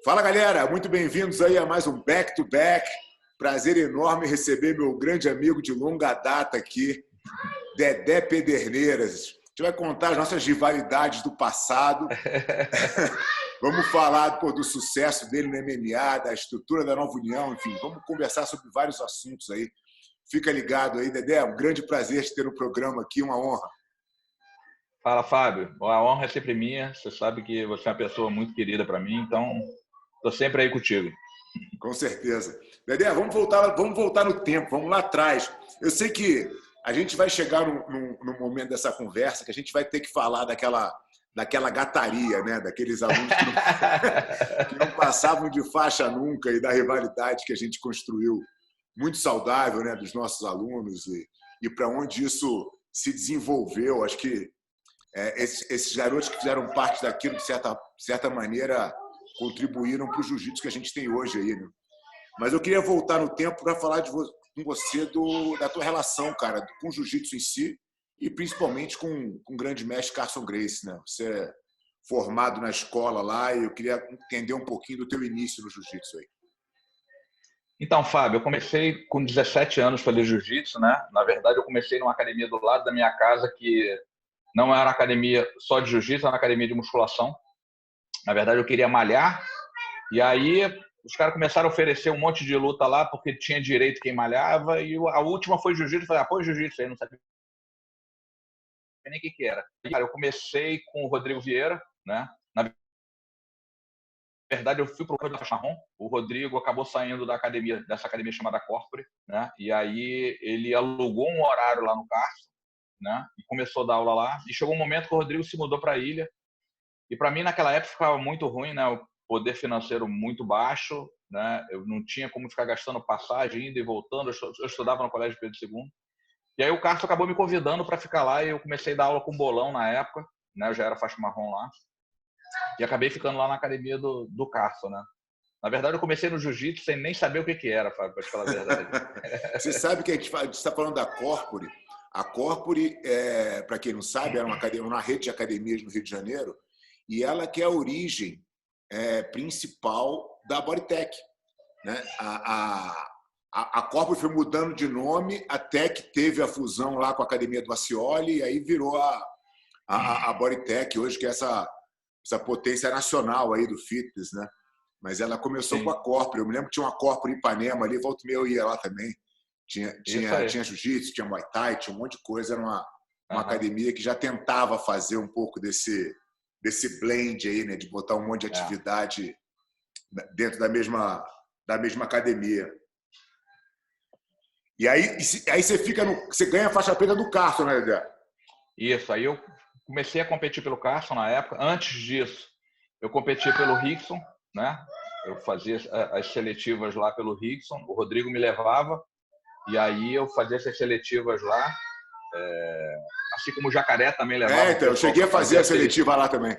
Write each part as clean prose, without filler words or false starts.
Fala, galera, muito bem-vindos aí a mais um Back to Back. Prazer enorme receber meu grande amigo de longa data aqui, Dedé Pederneiras. A gente vai contar as nossas rivalidades do passado. Vamos falar do sucesso dele no MMA, da estrutura da Nova União, enfim, vamos conversar sobre vários assuntos aí. Fica ligado aí, Dedé, um grande prazer te ter no programa aqui, uma honra. Fala, Fábio. A honra é sempre minha. Você sabe que você é uma pessoa muito querida para mim, então estou sempre aí contigo. Com certeza. Dedé, vamos voltar no tempo, vamos lá atrás. Eu sei que a gente vai chegar num momento dessa conversa que a gente vai ter que falar daquela gataria, né? Daqueles alunos que não passavam de faixa nunca e da rivalidade que a gente construiu, muito saudável, né? Dos nossos alunos e para onde isso se desenvolveu. Acho que esses garotos que fizeram parte daquilo, de certa maneira, contribuíram para o jiu-jitsu que a gente tem hoje aí, né? Mas eu queria voltar no tempo para falar com você da tua relação, cara, com o jiu-jitsu em si e principalmente com o grande mestre Carlson Gracie, né? Você é formado na escola lá e eu queria entender um pouquinho do teu início no jiu-jitsu aí. Então, Fábio, eu comecei com 17 anos a fazer jiu-jitsu, né? Na verdade, eu comecei numa academia do lado da minha casa que não era academia só de jiu-jitsu, era uma academia de musculação. Na verdade, eu queria malhar e aí os caras começaram a oferecer um monte de luta lá porque tinha direito quem malhava e a última foi jiu-jitsu. Eu falei, pô, jiu-jitsu aí, não sabia nem o que era. E, cara, eu comecei com o Rodrigo Vieira, né? Na verdade, eu fui para o Faixa Marrom. O Rodrigo acabou saindo dessa academia chamada Corpore, né? E aí ele alugou um horário lá no Carso, né? E começou a dar aula lá. E chegou um momento que o Rodrigo se mudou para a ilha. E para mim, naquela época, ficava muito ruim, né? O poder financeiro muito baixo, né? Eu não tinha como ficar gastando passagem, indo e voltando. Eu estudava no Colégio Pedro II. E aí o Carso acabou me convidando para ficar lá e eu comecei a dar aula com bolão na época, né? Eu já era faixa marrom lá. E acabei ficando lá na academia do Carso, né? Na verdade, eu comecei no jiu-jitsu sem nem saber o que era, Fábio, para te falar a verdade. Você sabe que a gente está falando da Corpore. A Corpore, para quem não sabe, era uma rede de academias no Rio de Janeiro e ela que é a origem principal da Bodytech, né? A Corpore foi mudando de nome até que teve a fusão lá com a Academia do Ascioli e aí virou a Bodytech hoje, que é essa potência nacional aí do fitness, né? Mas ela começou com a Corpore. Eu me lembro que tinha uma Corpore em Ipanema ali, volta e meia eu ia lá também. Tinha jiu-jitsu, tinha muay thai, tinha um monte de coisa. Era uma academia que já tentava fazer um pouco desse blend aí, né? De botar um monte de atividade dentro da mesma academia. E aí você ganha a faixa preta do Carlson, né, Dedé? Isso, aí eu comecei a competir pelo Carlson na época. Antes disso, eu competi pelo Rickson, né? Eu fazia as seletivas lá pelo Rickson, o Rodrigo me levava, e aí eu fazia essas seletivas lá, assim como o Jacaré também levava. Então, eu cheguei a fazer a seletiva lá também.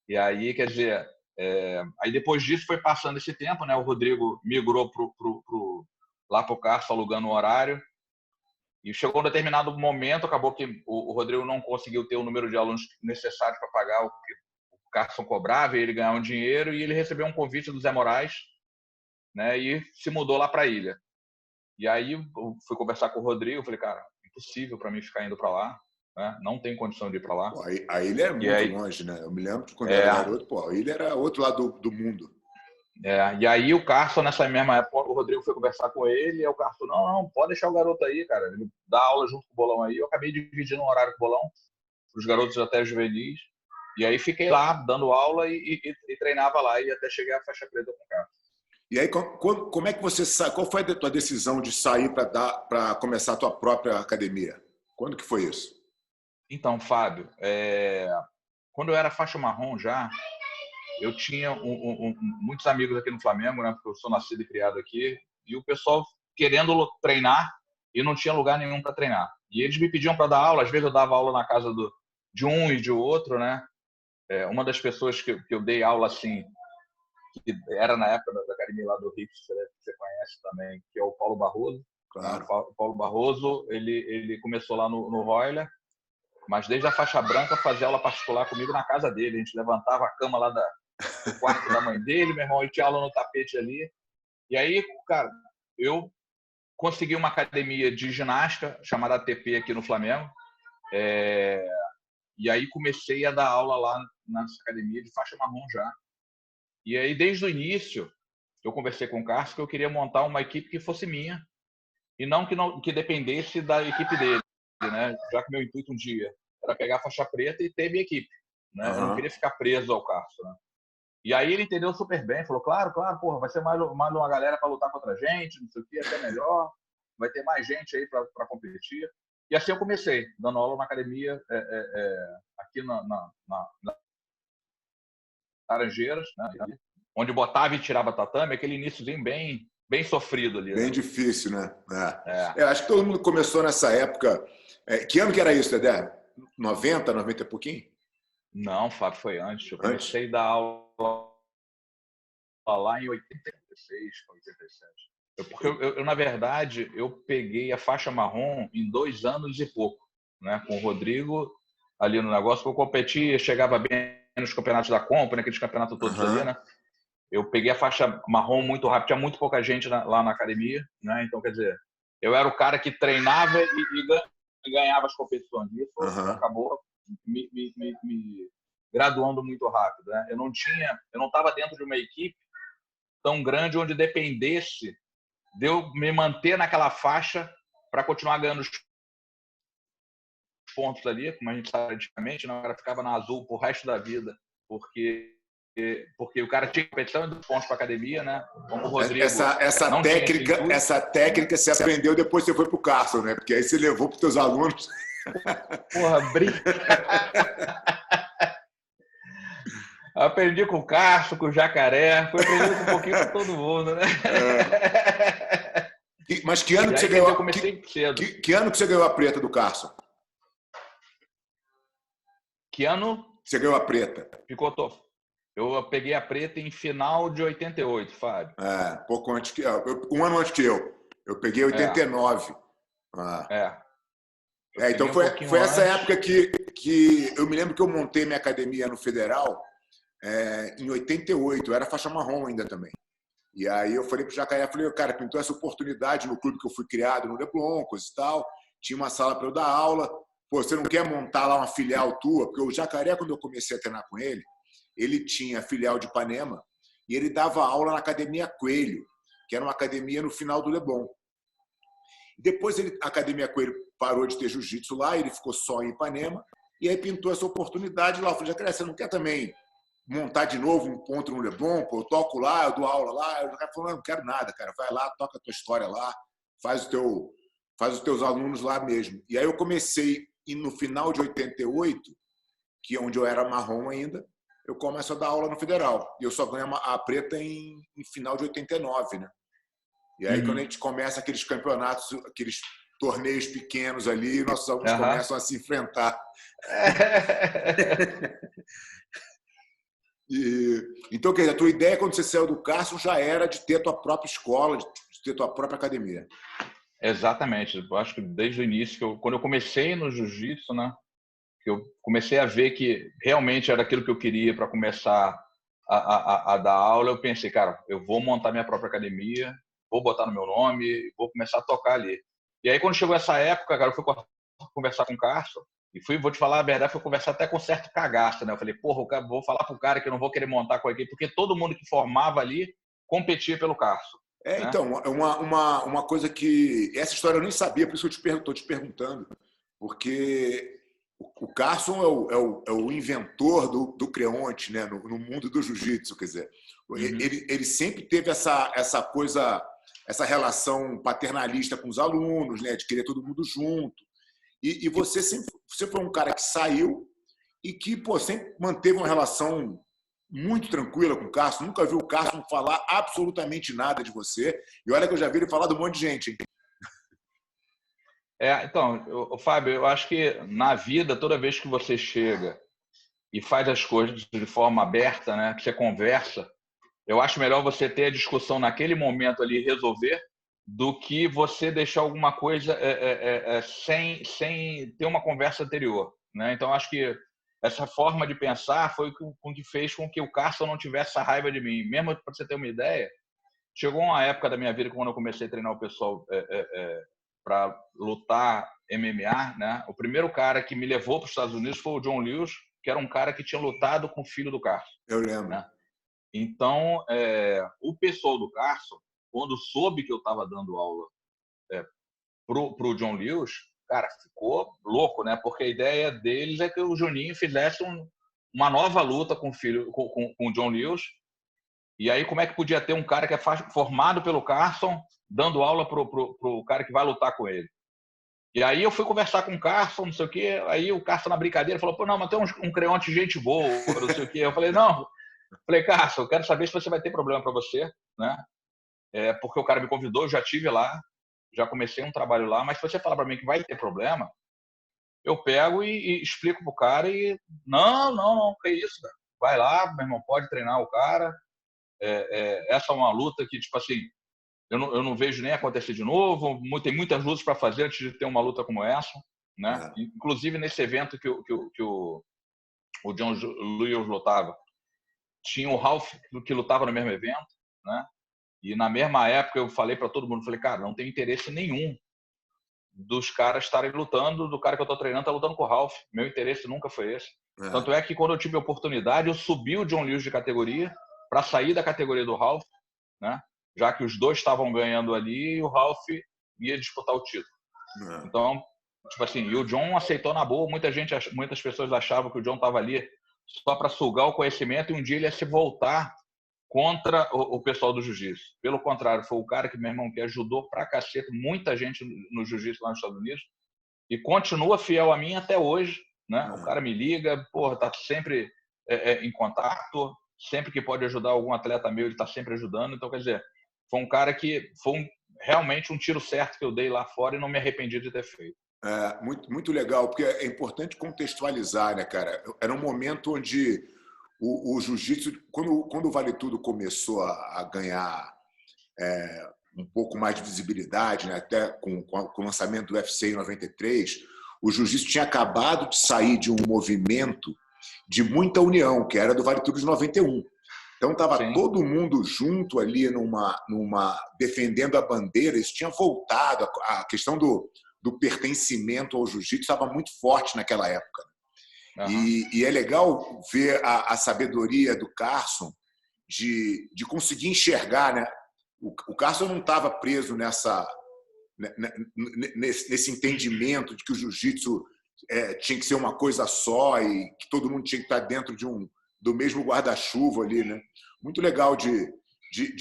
E aí, quer dizer, aí depois disso foi passando esse tempo, né? O Rodrigo migrou lá para o Carso, alugando um horário, e chegou um determinado momento, acabou que o Rodrigo não conseguiu ter o número de alunos necessário para pagar o que o Carlson cobrava, e ele ganhava um dinheiro, e ele recebeu um convite do Zé Moraes, né? E se mudou lá para a ilha. E aí eu fui conversar com o Rodrigo, falei, cara, impossível para mim ficar indo para lá, né? Não tem condição de ir para lá. Pô, a ilha é muito longe, né? Eu me lembro que quando eu era garoto, pô, a ilha era outro lado do mundo. E aí o Carlson, nessa mesma época, o Rodrigo foi conversar com ele, e o Carlson, não, pode deixar o garoto aí, cara, ele dá aula junto com o bolão aí. Eu acabei dividindo um horário com o bolão, para os garotos até juvenis, e aí fiquei lá, dando aula e treinava lá, e até cheguei à faixa preta com o Carlson. E aí, como é que você qual foi a tua decisão de sair para começar a tua própria academia? Quando que foi isso? Então, Fábio, quando eu era faixa marrom já, eu tinha muitos amigos aqui no Flamengo, né? Porque eu sou nascido e criado aqui, e o pessoal querendo treinar e não tinha lugar nenhum para treinar. E eles me pediam para dar aula, às vezes eu dava aula na casa de um e de outro, né? Uma das pessoas que eu dei aula assim, que era na época da academia lá do Rio, que você conhece também, que é o Paulo Barroso. Claro. O Paulo Barroso, ele começou lá no Royler, mas desde a faixa branca fazia aula particular comigo na casa dele. A gente levantava a cama lá do quarto da mãe dele, meu irmão, ele tinha aula no tapete ali. E aí, cara, eu consegui uma academia de ginástica chamada ATP aqui no Flamengo. E aí comecei a dar aula lá nessa academia de faixa marrom já. E aí, desde o início, eu conversei com o Carlos que eu queria montar uma equipe que fosse minha e não que dependesse da equipe dele, né? Já que meu intuito um dia era pegar a faixa preta e ter minha equipe, né? Eu não queria ficar preso ao Carlos, né? E aí ele entendeu super bem, falou, claro, porra, vai ser mais uma galera para lutar contra a gente, não sei o que, até melhor, vai ter mais gente aí para competir. E assim eu comecei, dando aula na academia aqui na Laranjeiras, né? Onde botava e tirava tatame, aquele iniciozinho bem sofrido ali. Bem difícil, né? Eu acho que todo mundo começou nessa época. Que ano que era isso, Dedé? 90, 90 e pouquinho? Não, Fábio, foi antes. Eu comecei a dar aula lá em 86, 87. Porque na verdade, eu peguei a faixa marrom em 2 anos e pouco, né? Com o Rodrigo ali no negócio, eu competia, chegava bem nos campeonatos da Company, aqueles campeonatos todos ali, né? Eu peguei a faixa marrom muito rápido, tinha muito pouca gente lá na academia, né? Então, quer dizer, eu era o cara que treinava e ganhava as competições. Isso acabou me graduando muito rápido, né? Eu não estava dentro de uma equipe tão grande onde dependesse de eu me manter naquela faixa para continuar ganhando os pontos ali, como a gente sabe antigamente, né? O cara ficava na azul pro resto da vida, porque o cara tinha competição e pontos para academia, né? Como o Rodrigo. Essa técnica você aprendeu depois que você foi pro Carson, né? Porque aí você levou para os teus alunos. Porra, brinca. Aprendi com o Carson, com o Jacaré, foi aprendendo um pouquinho com todo mundo, né? Mas que ano que você ganhou? Eu comecei cedo. Que ano que você ganhou a preta do Carson? Que ano? Você ganhou a preta? Eu peguei a preta em final de 88, Fábio. Pouco antes que um ano antes que eu. Eu peguei 89. Então foi essa época que eu me lembro que eu montei minha academia no Federal em 88. Eu era faixa marrom ainda também. E aí eu falei pro Jacaré, cara, pintou essa oportunidade no clube que eu fui criado no Leblon, coisa e tal. Tinha uma sala para eu dar aula. Pô, você não quer montar lá uma filial tua? Porque o Jacaré, quando eu comecei a treinar com ele, ele tinha filial de Ipanema e ele dava aula na Academia Coelho, que era uma academia no final do Leblon. Depois a Academia Coelho parou de ter jiu-jitsu lá, ele ficou só em Ipanema, e aí pintou essa oportunidade lá. Eu falei, Jacaré, você não quer também montar de novo um ponto no Leblon? Pô, eu toco lá, eu dou aula lá. O Jacaré falou, não quero nada, cara, vai lá, toca a tua história lá, faz os teus alunos lá mesmo. E aí eu comecei, e no final de 88, que é onde eu era marrom ainda, eu começo a dar aula no Federal. E eu só ganho a preta em final de 89, né? E aí, quando a gente começa aqueles campeonatos, aqueles torneios pequenos ali, nossos alunos começam a se enfrentar. Então, quer dizer, a tua ideia, quando você saiu do Carson, já era de ter tua própria escola, de ter tua própria academia. Exatamente. Eu acho que desde o início, quando eu comecei no jiu-jitsu, né? Que eu comecei a ver que realmente era aquilo que eu queria para começar a dar aula, eu pensei, cara, eu vou montar minha própria academia, vou botar no meu nome, vou começar a tocar ali. E aí, quando chegou essa época, cara, eu fui conversar com o Carson e vou te falar a verdade, fui conversar até com certo cagaço, né? Eu falei, porra, vou falar pro cara que eu não vou querer montar com a equipe, porque todo mundo que formava ali competia pelo Carson. Né? Então, uma coisa que... Essa história eu nem sabia, por isso que eu estou te perguntando. Porque o Carson é o inventor do creonte, né? No mundo do jiu-jitsu, quer dizer. Ele sempre teve essa coisa, essa relação paternalista com os alunos, né? De querer todo mundo junto. E você foi um cara que saiu e que, pô, sempre manteve uma relação muito tranquila com o Carson. Nunca vi o Carson falar absolutamente nada de você. E olha que eu já vi ele falar de um monte de gente, hein? Então, Fábio, eu acho que na vida, toda vez que você chega e faz as coisas de forma aberta, né, que você conversa, eu acho melhor você ter a discussão naquele momento ali e resolver do que você deixar alguma coisa sem ter uma conversa anterior. né? Então, acho que essa forma de pensar foi o que fez com que o Carson não tivesse essa raiva de mim. Mesmo para você ter uma ideia, chegou uma época da minha vida quando eu comecei a treinar o pessoal para lutar MMA, né? O primeiro cara que me levou para os Estados Unidos foi o John Lewis, que era um cara que tinha lutado com o filho do Carson. Eu lembro. Né? Então, o pessoal do Carson, quando soube que eu estava dando aula pro John Lewis, cara, ficou louco, né? Porque a ideia deles é que o Juninho fizesse uma nova luta com o filho, com o John Lewis. E aí, como é que podia ter um cara que é formado pelo Carson dando aula pro cara que vai lutar com ele? E aí eu fui conversar com o Carson, não sei o quê. Aí o Carson, na brincadeira, falou: pô, não, mas tem um creonte gente boa, não sei o quê. Eu falei: não. Falei: Carson, eu quero saber se você vai ter problema para você, né? Porque o cara me convidou, eu já estive lá, já comecei um trabalho lá, mas se você falar para mim que vai ter problema, eu pego e explico pro cara e não, que isso, cara. Vai lá, meu irmão, pode treinar o cara. Essa é uma luta que, tipo assim, eu não vejo nem acontecer de novo. Tem muitas lutas para fazer antes de ter uma luta como essa, né? Inclusive nesse evento que o John Lewis lutava, tinha o Ralph que lutava no mesmo evento, né? E na mesma época eu falei para todo mundo, falei: cara, não tem interesse nenhum dos caras estarem lutando, do cara que eu estou treinando tá lutando com o Ralph. Meu interesse nunca foi esse. Tanto é que quando eu tive a oportunidade, eu subi o John Lewis de categoria para sair da categoria do Ralph, né? Já que os dois estavam ganhando ali e o Ralph ia disputar o título. Então, tipo assim, e o John aceitou na boa. Muitas pessoas achavam que o John estava ali só para sugar o conhecimento e um dia ele ia se voltar contra o pessoal do jiu-jitsu. Pelo contrário, foi o cara que, meu irmão, que ajudou pra cacete muita gente no jiu-jitsu lá nos Estados Unidos e continua fiel a mim até hoje, né? O cara me liga, porra, tá sempre em contato, sempre que pode ajudar algum atleta meu, ele tá sempre ajudando. Então, quer dizer, foi um cara que foi realmente um tiro certo que eu dei lá fora e não me arrependi de ter feito. Muito, muito legal, porque é importante contextualizar, né, cara? Era um momento onde o jiu-jitsu, quando o Vale Tudo começou a ganhar um pouco mais de visibilidade, né, até com o lançamento do UFC em 93, o jiu-jitsu tinha acabado de sair de um movimento de muita união, que era do Vale Tudo de 91. Então estava todo mundo junto ali defendendo a bandeira. Isso tinha voltado, a questão do pertencimento ao jiu-jitsu estava muito forte naquela época. E é legal ver a sabedoria do Carson de conseguir enxergar, né? O Carson não estava preso nesse entendimento de que o jiu-jitsu tinha que ser uma coisa só e que todo mundo tinha que estar dentro do mesmo guarda-chuva ali, né? Muito legal de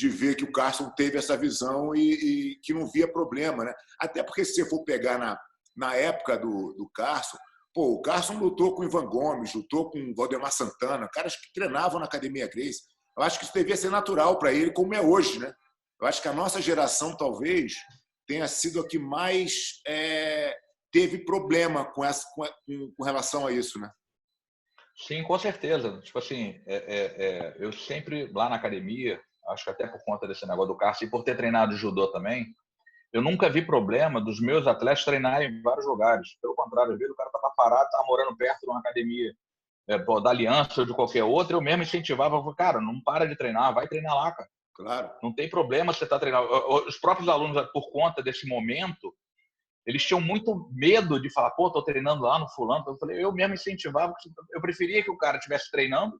ver que o Carson teve essa visão e que não via problema, né? Até porque, se você for pegar na época do Carson, o Carson lutou com o Ivan Gomes, lutou com o Valdemar Santana, caras que treinavam na Academia Gracie. Eu acho que isso devia ser natural para ele, como é hoje, né? Eu acho que a nossa geração, talvez, tenha sido a que mais teve problema com relação a isso, né? Sim, com certeza. Tipo assim, eu sempre, lá na academia, acho que até por conta desse negócio do Carson e por ter treinado judô também, eu nunca vi problema dos meus atletas treinarem em vários lugares. Pelo contrário, às vezes o cara estava parado, estava morando perto de uma academia da Aliança ou de qualquer outra, eu mesmo incentivava, cara, não para de treinar, vai treinar lá, cara. Claro. Não tem problema você estar treinando. Os próprios alunos, por conta desse momento, eles tinham muito medo de falar, pô, tô treinando lá no fulano. Eu mesmo incentivava, eu preferia que o cara estivesse treinando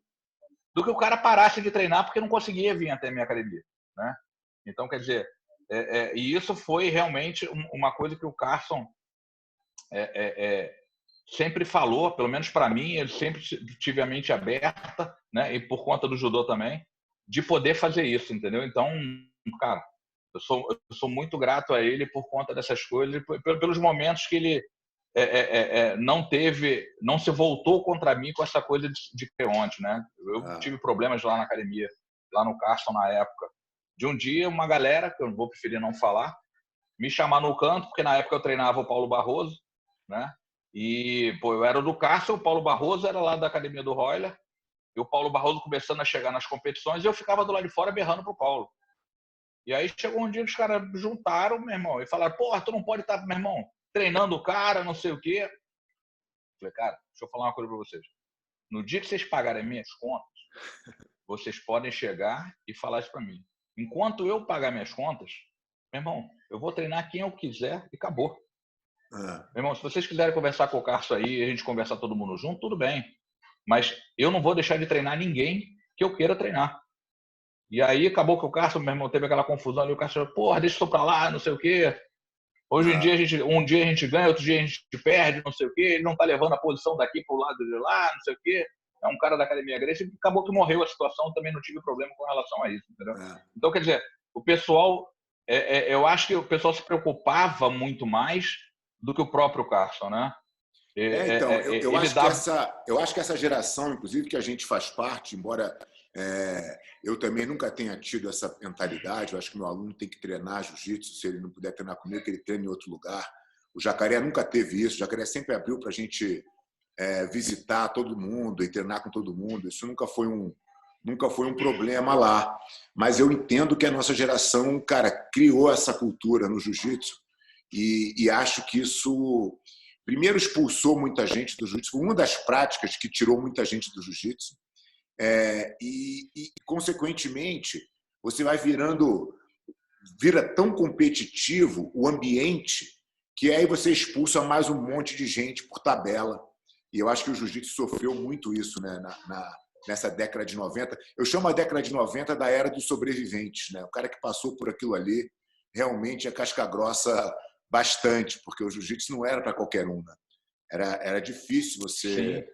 do que o cara parasse de treinar porque não conseguia vir até a minha academia, né? Então, quer dizer, e isso foi realmente uma coisa que o Carson sempre falou, pelo menos para mim, ele sempre tive a mente aberta, né? E por conta do judô também, de poder fazer isso, entendeu? Então, cara, eu sou muito grato a ele por conta dessas coisas, pelos momentos que ele não se voltou contra mim com essa coisa de creonte, né? Eu tive problemas lá na academia, lá no Carson na época. De um dia, uma galera, que eu vou preferir não falar, me chamar no canto, porque na época eu treinava o Paulo Barroso, né? E, pô, eu era do Carson, o Paulo Barroso era lá da academia do Royler, e o Paulo Barroso começando a chegar nas competições, e eu ficava do lado de fora berrando pro Paulo. E aí chegou um dia que os caras juntaram, meu irmão, e falaram, porra, tu não pode estar, meu irmão, treinando o cara, não sei o quê. falei, cara, deixa eu falar uma coisa para vocês. No dia que vocês pagarem minhas contas, vocês podem chegar e falar isso para mim. Enquanto eu pagar minhas contas, meu irmão, eu vou treinar quem eu quiser e acabou. Meu irmão, se vocês quiserem conversar com o Carlos aí, a gente conversar todo mundo junto, tudo bem. Mas eu não vou deixar de treinar ninguém que eu queira treinar. E aí acabou que o Carlos, meu irmão, teve aquela confusão ali, o Carlos falou, porra, deixa eu pra lá, não sei o quê. Hoje em dia, um dia a gente ganha, outro dia a gente perde, não sei o quê. Ele não tá levando a posição daqui pro lado de lá, não sei o quê. É um cara da academia grega, e acabou que morreu a situação, também não tive problema com relação a isso, entendeu? Então, quer dizer, o pessoal, eu acho que o pessoal se preocupava muito mais do que o próprio Carson, né? Então, eu acho que essa geração, inclusive, que a gente faz parte, embora eu também nunca tenha tido essa mentalidade, eu acho que meu aluno tem que treinar jiu-jitsu, se ele não puder treinar comigo, que ele treine em outro lugar. O Jacaré nunca teve isso, o Jacaré sempre abriu para a gente visitar todo mundo e treinar com todo mundo. Isso nunca foi um problema lá. Mas eu entendo que a nossa geração, cara, criou essa cultura no jiu-jitsu e acho que isso, primeiro, expulsou muita gente do jiu-jitsu. Foi uma das práticas que tirou muita gente do jiu-jitsu. Consequentemente, você vira tão competitivo o ambiente que aí você expulsa mais um monte de gente por tabela. E eu acho que o jiu-jitsu sofreu muito isso, né? Nessa década de 90. Eu chamo a década de 90 da era dos sobreviventes, né? O cara que passou por aquilo ali realmente é casca grossa bastante, porque o jiu-jitsu não era para qualquer um, né? Era difícil você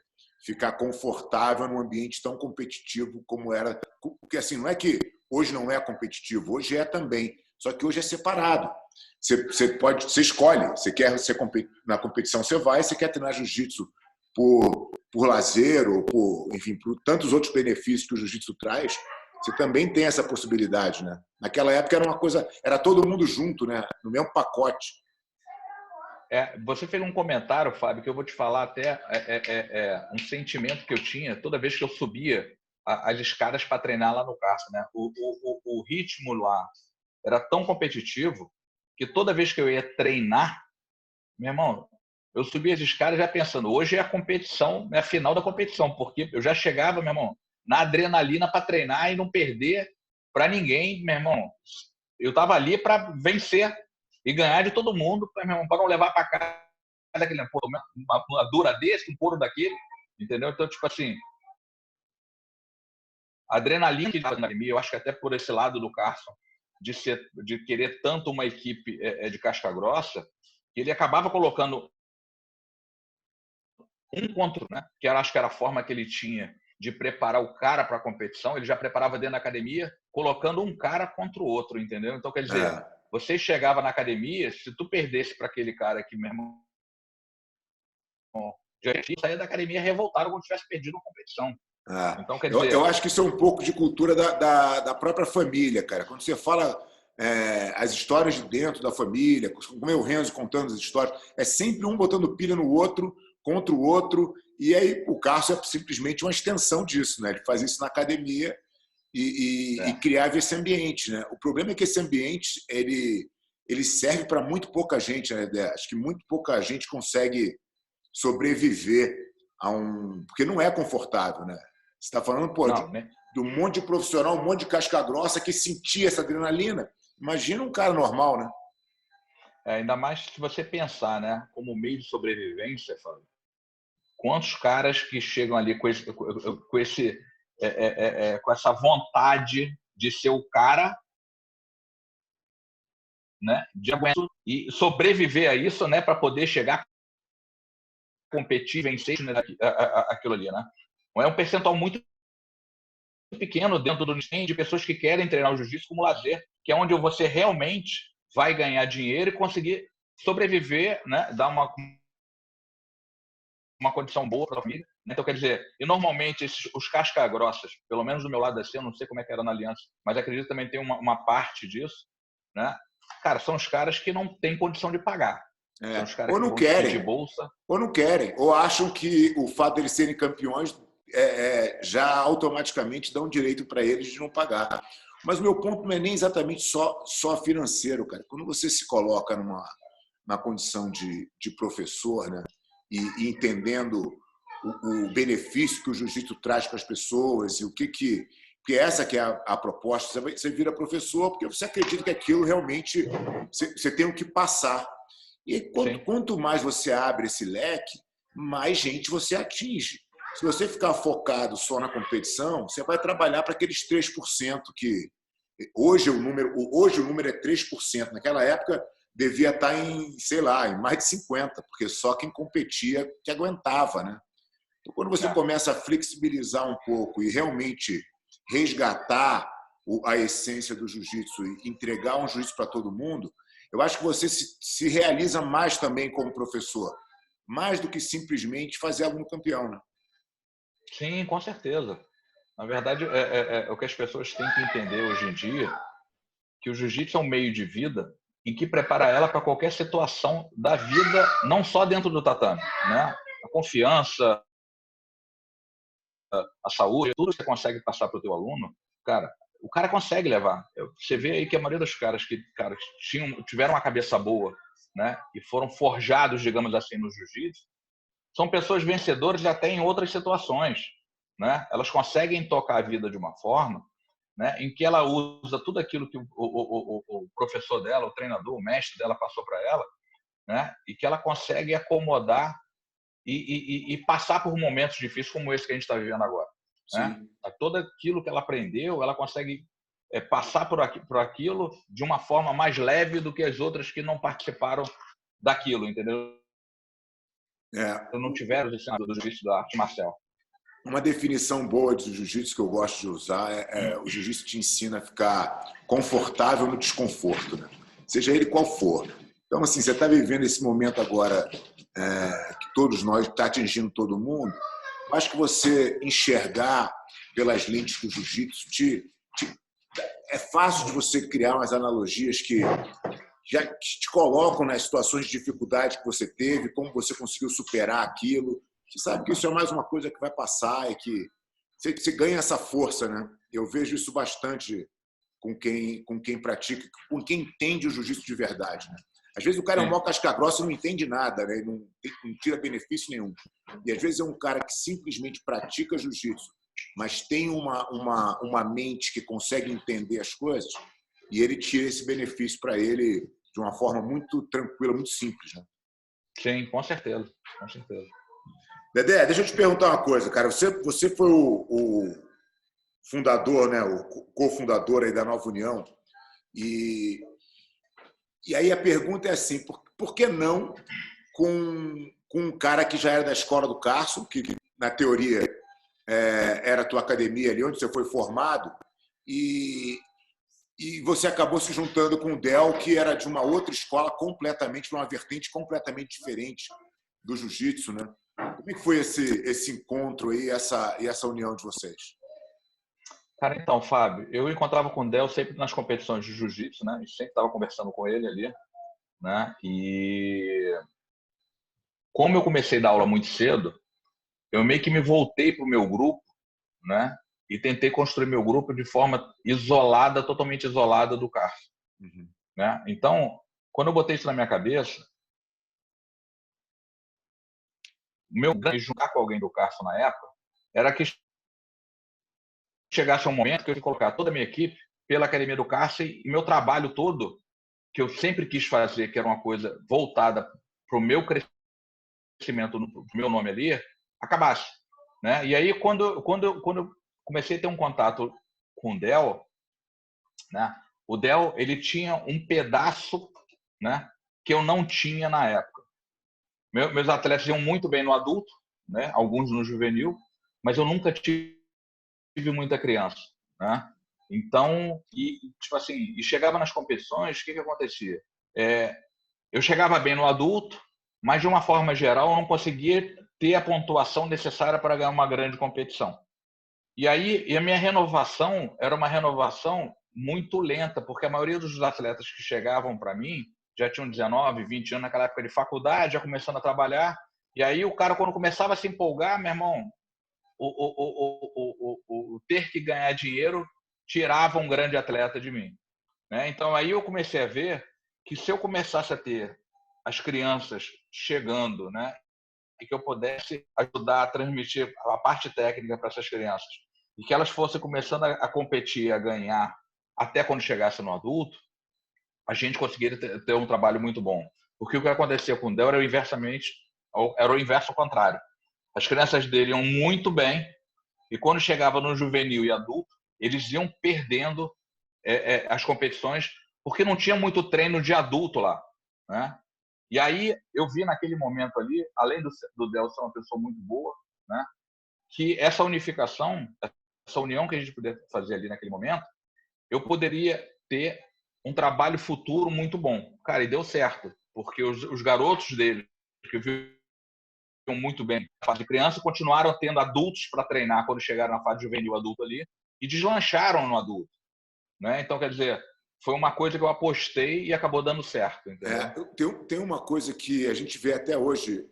ficar confortável num ambiente tão competitivo como era. Porque assim, não é que hoje não é competitivo, hoje é também. Só que hoje é separado. Você escolhe. Você quer na competição, você vai. Você quer treinar jiu-jitsu por lazer ou enfim, por tantos outros benefícios que o jiu-jitsu traz, você também tem essa possibilidade, né? Naquela época era uma coisa, era todo mundo junto, né? No mesmo pacote. Você fez um comentário, Fábio, que eu vou te falar até um sentimento que eu tinha toda vez que eu subia as escadas para treinar lá no Carso, né? O ritmo lá era tão competitivo que toda vez que eu ia treinar, meu irmão, eu subia as escadas já pensando, hoje é a competição, é a final da competição, porque eu já chegava, meu irmão, na adrenalina para treinar e não perder para ninguém, meu irmão. Eu estava ali para vencer e ganhar de todo mundo, para não levar para casa daquele uma dura desse, um couro daquele, entendeu? Então, tipo assim, a adrenalina que na academia, eu acho que até por esse lado do Carson, de querer tanto uma equipe de casca grossa, que ele acabava colocando um contra, né? Que eu acho que era a forma que ele tinha de preparar o cara para a competição. Ele já preparava dentro da academia, colocando um cara contra o outro, entendeu? Então, quer dizer, você chegava na academia, se tu perdesse para aquele cara que, meu irmão, já saía da academia revoltado como se tivesse perdido uma competição. Então, quer dizer, eu acho que isso é um pouco de cultura da própria família, cara. Quando você fala as histórias de dentro da família, como é o Renzo contando as histórias, é sempre um botando pilha no outro, contra o outro, e aí o Carson é simplesmente uma extensão disso, né? Ele faz isso na academia e criava esse ambiente, né? O problema é que esse ambiente ele serve para muito pouca gente, né? Acho que muito pouca gente consegue sobreviver porque não é confortável, né? Você está falando, de um monte de profissional, um monte de casca grossa que sentia essa adrenalina. Imagina um cara normal, né? Ainda mais se você pensar, né? Como meio de sobrevivência, Fábio, quantos caras que chegam ali com essa vontade de ser o cara, né? De aguentar e sobreviver a isso, né? Para poder chegar, competir, vencer, né, aquilo ali, né? É um percentual muito pequeno dentro do time de pessoas que querem treinar o jiu-jitsu como lazer, que é onde você realmente vai ganhar dinheiro e conseguir sobreviver, né? Dar uma condição boa para a família. Então, quer dizer, e normalmente os casca-grossas, pelo menos do meu lado assim, eu não sei como é que era na Aliança, mas acredito que também tem uma parte disso, né? Cara, são os caras que não têm condição de pagar. São os caras ou não que vão querem, de bolsa. Ou não querem, ou acham que o fato de eles serem campeões já automaticamente dá um direito para eles de não pagar. Mas o meu ponto não é nem exatamente só financeiro, cara. Quando você se coloca numa condição de professor, né? e entendendo o benefício que o jiu-jitsu traz para as pessoas e o que porque essa que é a proposta. Você vira professor porque você acredita que aquilo realmente você tem o que passar. E quanto mais você abre esse leque, mais gente você atinge. Se você ficar focado só na competição, você vai trabalhar para aqueles 3% que hoje o número é 3%. Naquela época devia estar em, sei lá, em mais de 50%, porque só quem competia que aguentava, né? Então, quando você começa a flexibilizar um pouco e realmente resgatar a essência do jiu-jitsu e entregar um jiu-jitsu para todo mundo, eu acho que você se realiza mais também como professor, mais do que simplesmente fazer aluno campeão, né? Sim, com certeza. Na verdade, o que as pessoas têm que entender hoje em dia, que o jiu-jitsu é um meio de vida em que prepara ela para qualquer situação da vida, não só dentro do tatame, né? A confiança, a saúde, tudo que você consegue passar para o teu aluno, cara, o cara consegue levar. Você vê aí que a maioria dos caras que tiveram uma cabeça boa, né, e foram forjados, digamos assim, no jiu-jitsu, são pessoas vencedoras até em outras situações, né? Elas conseguem tocar a vida de uma forma, né, em que ela usa tudo aquilo que o professor dela, o treinador, o mestre dela passou para ela, né, e que ela consegue acomodar e passar por momentos difíceis como esse que a gente está vivendo agora, né? Sim. Todo aquilo que ela aprendeu, ela consegue passar por aquilo de uma forma mais leve do que as outras que não participaram daquilo, entendeu? Não tiveram esse do jiu-jitsu da arte marcial. Uma definição boa de jiu-jitsu que eu gosto de usar o jiu-jitsu te ensina a ficar confortável no desconforto, né? Seja ele qual for. Então, assim, você está vivendo esse momento agora que todos nós, está atingindo todo mundo. Eu acho que você enxergar pelas lentes do jiu-jitsu é fácil de você criar umas analogias que já te colocam nas situações de dificuldade que você teve, como você conseguiu superar aquilo. Você sabe que isso é mais uma coisa que vai passar e que você ganha essa força, né? Eu vejo isso bastante com quem pratica, com quem entende o jiu-jitsu de verdade, né? Às vezes o cara é um mó casca-grossa e não entende nada, né? Não tira benefício nenhum. E às vezes é um cara que simplesmente pratica jiu-jitsu, mas tem uma mente que consegue entender as coisas e ele tira esse benefício para ele de uma forma muito tranquila, muito simples, né? Sim, com certeza, com certeza. Dedé, deixa eu te perguntar uma coisa, cara. Você foi o fundador, né? O cofundador aí da Nova União. E aí a pergunta é assim, por que não com um cara que já era da escola do Carson, que na teoria era a tua academia ali, onde você foi formado, e você acabou se juntando com o Del, que era de uma outra escola completamente, de uma vertente completamente diferente do jiu-jitsu, né? Como é que foi esse encontro aí, essa união de vocês? Cara, então, Fábio, eu encontrava com o Del sempre nas competições de jiu-jitsu, né? A gente sempre estava conversando com ele ali, né? E como eu comecei a dar aula muito cedo, eu meio que me voltei para o meu grupo, né? E tentei construir meu grupo de forma isolada, totalmente isolada do Carson, né? Então, quando eu botei isso na minha cabeça, o meu ganho de juntar com alguém do Carson na época era que chegasse um momento que eu ia colocar toda a minha equipe pela academia do Carson e meu trabalho todo, que eu sempre quis fazer, que era uma coisa voltada para o meu crescimento, do meu nome ali, acabasse, né? E aí, quando eu comecei a ter um contato com o Del, né? O Del, ele tinha um pedaço, né, que eu não tinha na época. Meus atletas iam muito bem no adulto, né? Alguns no juvenil, mas eu nunca tive muita criança, né? Então, tipo assim, e chegava nas competições, o que acontecia? Eu chegava bem no adulto, mas de uma forma geral eu não conseguia ter a pontuação necessária para ganhar uma grande competição. E aí, a minha renovação era uma renovação muito lenta, porque a maioria dos atletas que chegavam para mim já tinham 19, 20 anos naquela época de faculdade, já começando a trabalhar. E aí o cara, quando começava a se empolgar, meu irmão, o ter que ganhar dinheiro tirava um grande atleta de mim, né? Então aí eu comecei a ver que se eu começasse a ter as crianças chegando, né, e que eu pudesse ajudar a transmitir a parte técnica para essas crianças e que elas fossem começando a competir, a ganhar, até quando chegasse no adulto, a gente conseguiria ter um trabalho muito bom. Porque o que acontecia com o Del era o inverso ao contrário. As crianças dele iam muito bem e quando chegava no juvenil e adulto, eles iam perdendo as competições porque não tinha muito treino de adulto lá, né? E aí eu vi naquele momento ali, além do Del ser uma pessoa muito boa, né, que essa unificação, essa união que a gente poderia fazer ali naquele momento, eu poderia ter um trabalho futuro muito bom. Cara, e deu certo, porque os garotos dele, que viviam muito bem na fase de criança, continuaram tendo adultos para treinar quando chegaram na fase juvenil adulto ali, e deslancharam no adulto, né? Então, quer dizer, foi uma coisa que eu apostei e acabou dando certo. Tem uma coisa que a gente vê até hoje,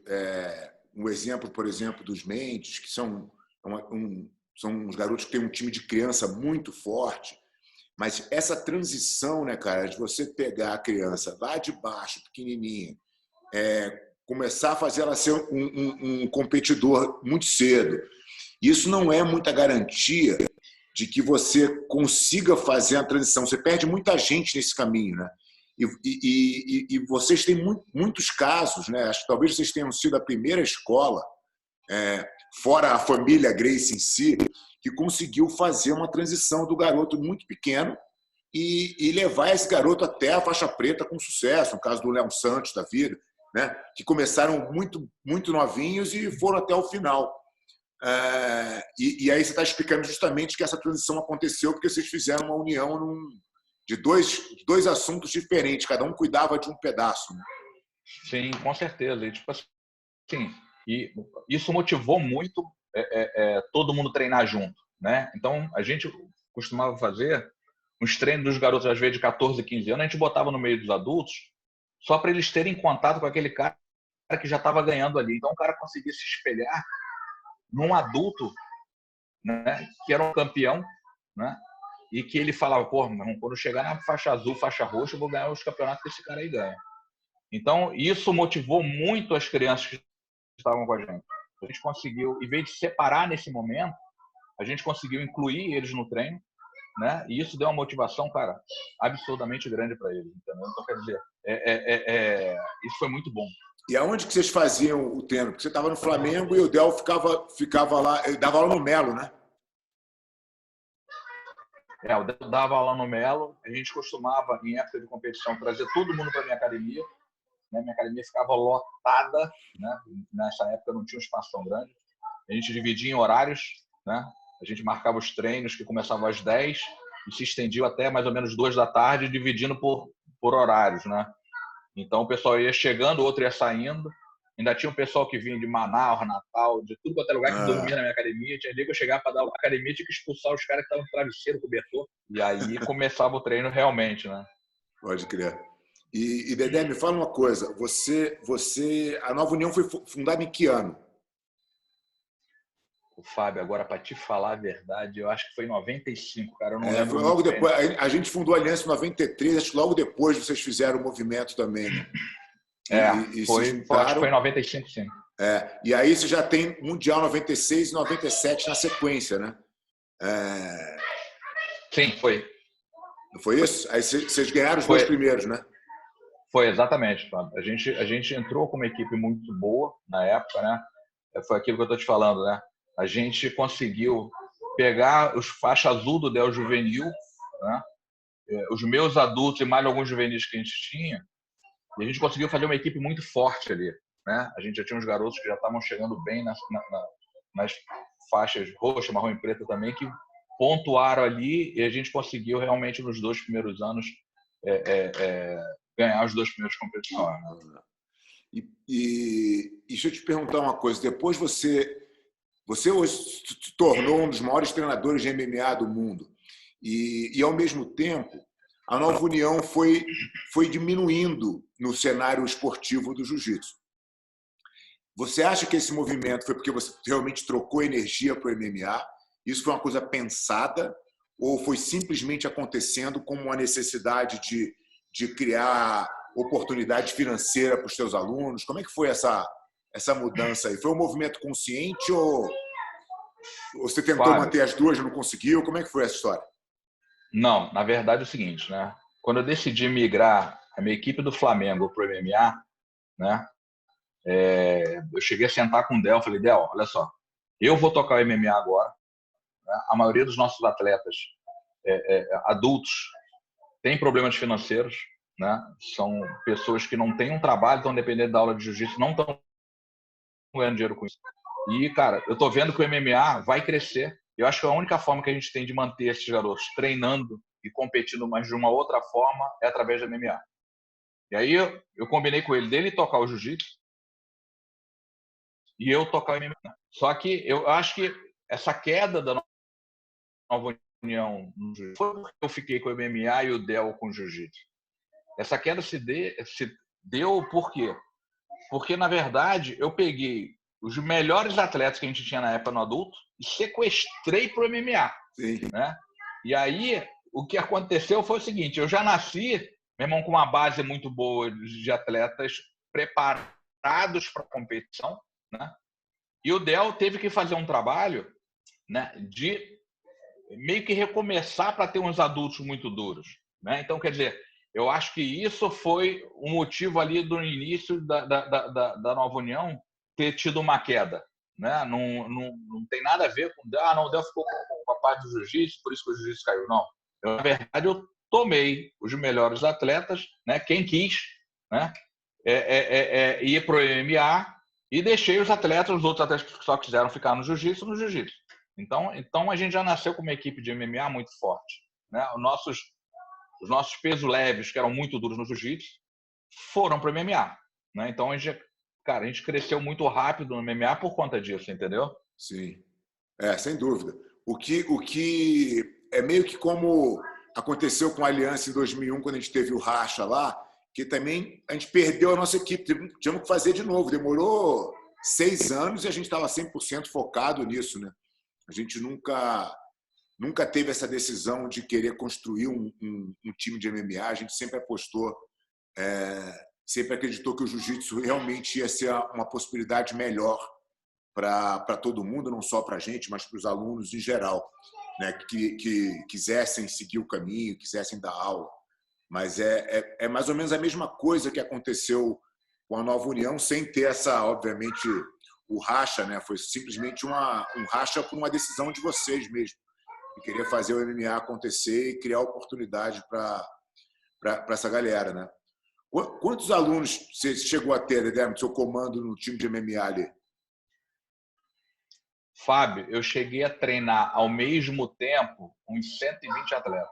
um exemplo, por exemplo, dos Mendes, que são uns garotos que têm um time de criança muito forte, mas essa transição, né, cara, de você pegar a criança lá de baixo, pequenininha, começar a fazer ela ser um competidor muito cedo, isso não é muita garantia de que você consiga fazer a transição. Você perde muita gente nesse caminho, né? E vocês têm muitos casos, né? Acho que talvez vocês tenham sido a primeira escola, fora a família Gracie em si, que conseguiu fazer uma transição do garoto muito pequeno e levar esse garoto até a faixa preta com sucesso. No caso do Léo Santos da vida, né? Que começaram muito, muito novinhos e foram até o final. E aí você está explicando justamente que essa transição aconteceu porque vocês fizeram uma união de dois assuntos diferentes, cada um cuidava de um pedaço, né? Sim, com certeza. E, tipo assim, e isso motivou muito todo mundo treinar junto, né? Então, a gente costumava fazer uns treinos dos garotos, às vezes de 14, 15 anos, a gente botava no meio dos adultos só para eles terem contato com aquele cara que já estava ganhando ali. Então, o cara conseguia se espelhar num adulto, né, que era um campeão, né, e que ele falava, pô, quando eu chegar na faixa azul, faixa roxa, eu vou ganhar os campeonatos que esse cara aí ganha. Então, isso motivou muito as crianças que estavam com a gente. A gente conseguiu, em vez de separar nesse momento, a gente conseguiu incluir eles no treino, né, e isso deu uma motivação, cara, absurdamente grande para eles, entendeu? Então, quer dizer, isso foi muito bom. E aonde que vocês faziam o treino? Porque você estava no Flamengo e o Del ficava lá, ele dava aula no Melo, né? O Del dava aula no Melo, a gente costumava, em época de competição, trazer todo mundo para minha academia, né? Minha academia ficava lotada, né? Nessa época não tinha um espaço tão grande. A gente dividia em horários, né? A gente marcava os treinos que começavam às 10 e se estendiam até mais ou menos 2 da tarde, dividindo por horários, né? Então o pessoal ia chegando, o outro ia saindo. Ainda tinha um pessoal que vinha de Manaus, Natal, de tudo quanto é lugar que dormia na minha academia. Tinha dia que eu chegava para dar aula na academia, tinha que expulsar os caras que estavam no travesseiro, cobertor. E aí começava o treino realmente, né? Pode crer. E Dedé, me fala uma coisa. A Nova União foi fundada em que ano? O Fábio, agora, para te falar a verdade, eu acho que foi em 95, cara. Eu não lembro. Foi logo depois. A gente fundou a Aliança em 93, acho que logo depois vocês fizeram o movimento também, né? Acho que foi em 95, sim. E aí você já tem Mundial 96 e 97 na sequência, né? Sim, foi. Não foi isso? Aí vocês ganharam os dois primeiros, né? Foi, exatamente. A gente entrou com uma equipe muito boa na época, né? Foi aquilo que eu estou te falando, né? A gente conseguiu pegar os faixa azul do Del Juvenil, né? Os meus adultos e mais alguns juvenis que a gente tinha, e a gente conseguiu fazer uma equipe muito forte ali, né? A gente já tinha uns garotos que já estavam chegando bem nas faixas roxa, marrom e preta também, que pontuaram ali e a gente conseguiu realmente nos 2 primeiros anos ganhar os 2 primeiros competições. E deixa eu te perguntar uma coisa. Depois você hoje se tornou um dos maiores treinadores de MMA do mundo. E ao mesmo tempo, a Nova União foi diminuindo no cenário esportivo do jiu-jitsu. Você acha que esse movimento foi porque você realmente trocou energia para o MMA? Isso foi uma coisa pensada? Ou foi simplesmente acontecendo como uma necessidade de criar oportunidade financeira para os seus alunos? Como é que foi essa essa mudança aí? Foi um movimento consciente ou você tentou Fábio, manter as duas e não conseguiu? Como é que foi essa história? não, na verdade é o seguinte, né? Quando eu decidi migrar a minha equipe do Flamengo para o MMA, né? Eu cheguei a sentar com o Del, falei, Del, olha só, eu vou tocar o MMA agora, né? A maioria dos nossos atletas adultos tem problemas financeiros, né? São pessoas que não têm um trabalho, estão dependendo da aula de jiu-jitsu, não estão ganhando dinheiro com isso. E, cara, eu tô vendo que o MMA vai crescer. Eu acho que a única forma que a gente tem de manter esses garotos treinando e competindo, mas de uma outra forma, é através do MMA. E aí eu combinei com ele dele tocar o jiu-jitsu e eu tocar o MMA. Só que eu acho que essa queda da nova união no jiu-jitsu foi porque eu fiquei com o MMA e o Del com o jiu-jitsu. Essa queda se deu por quê? Porque, na verdade, eu peguei os melhores atletas que a gente tinha na época no adulto e sequestrei para o MMA. Sim. Né? E aí, o que aconteceu foi o seguinte, eu já nasci, meu irmão, com uma base muito boa de atletas preparados para a competição, né? E o Del teve que fazer um trabalho, né, de meio que recomeçar para ter uns adultos muito duros. Né? Então, quer dizer, eu acho que isso foi o motivo ali do início da nova união ter tido uma queda. Né? Não tem nada a ver com... não, o Del ficou com a parte do jiu-jitsu, por isso que o jiu-jitsu caiu. Não. Na verdade, eu tomei os melhores atletas, né? Quem quis, né? Ir para o MMA e deixei os outros atletas que só quiseram ficar no jiu-jitsu, no jiu-jitsu. Então, a gente já nasceu com uma equipe de MMA muito forte. Né? Os nossos pesos leves, que eram muito duros no jiu-jitsu, foram para o MMA. Né? Então, a gente cresceu muito rápido no MMA por conta disso, entendeu? Sim, sem dúvida. O que é meio que como aconteceu com a Aliança em 2001, quando a gente teve o racha lá, que também a gente perdeu a nossa equipe, tivemos que fazer de novo. Demorou 6 anos e a gente estava 100% focado nisso, né? A gente nunca teve essa decisão de querer construir um time de MMA. A gente sempre apostou, sempre acreditou que o jiu-jitsu realmente ia ser uma possibilidade melhor para todo mundo, não só para a gente, mas para os alunos em geral, né? que quisessem seguir o caminho, quisessem dar aula. Mas é mais ou menos a mesma coisa que aconteceu com a Nova União, sem ter obviamente, o racha, né? Foi simplesmente um racha por uma decisão de vocês mesmo, de querer fazer o MMA acontecer e criar oportunidade para essa galera, né? Quantos alunos você chegou a ter, Ederme, do seu comando no time de MMA ali? Fábio, eu cheguei a treinar ao mesmo tempo uns 120 atletas.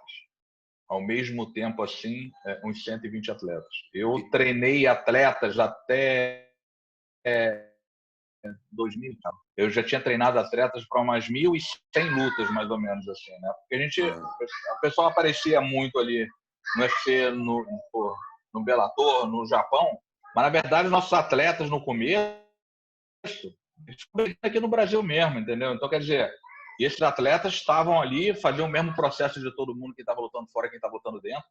Ao mesmo tempo, assim, uns 120 atletas. Eu treinei atletas até 2000. Eu já tinha treinado atletas para umas 1.100 lutas, mais ou menos, assim, né? Porque a pessoa aparecia muito ali no UFC, no Bellator, no Japão, mas, na verdade, nossos atletas, no começo, aqui no Brasil mesmo, entendeu? Então, quer dizer, esses atletas estavam ali, faziam o mesmo processo de todo mundo que estava lutando fora, quem estava lutando dentro.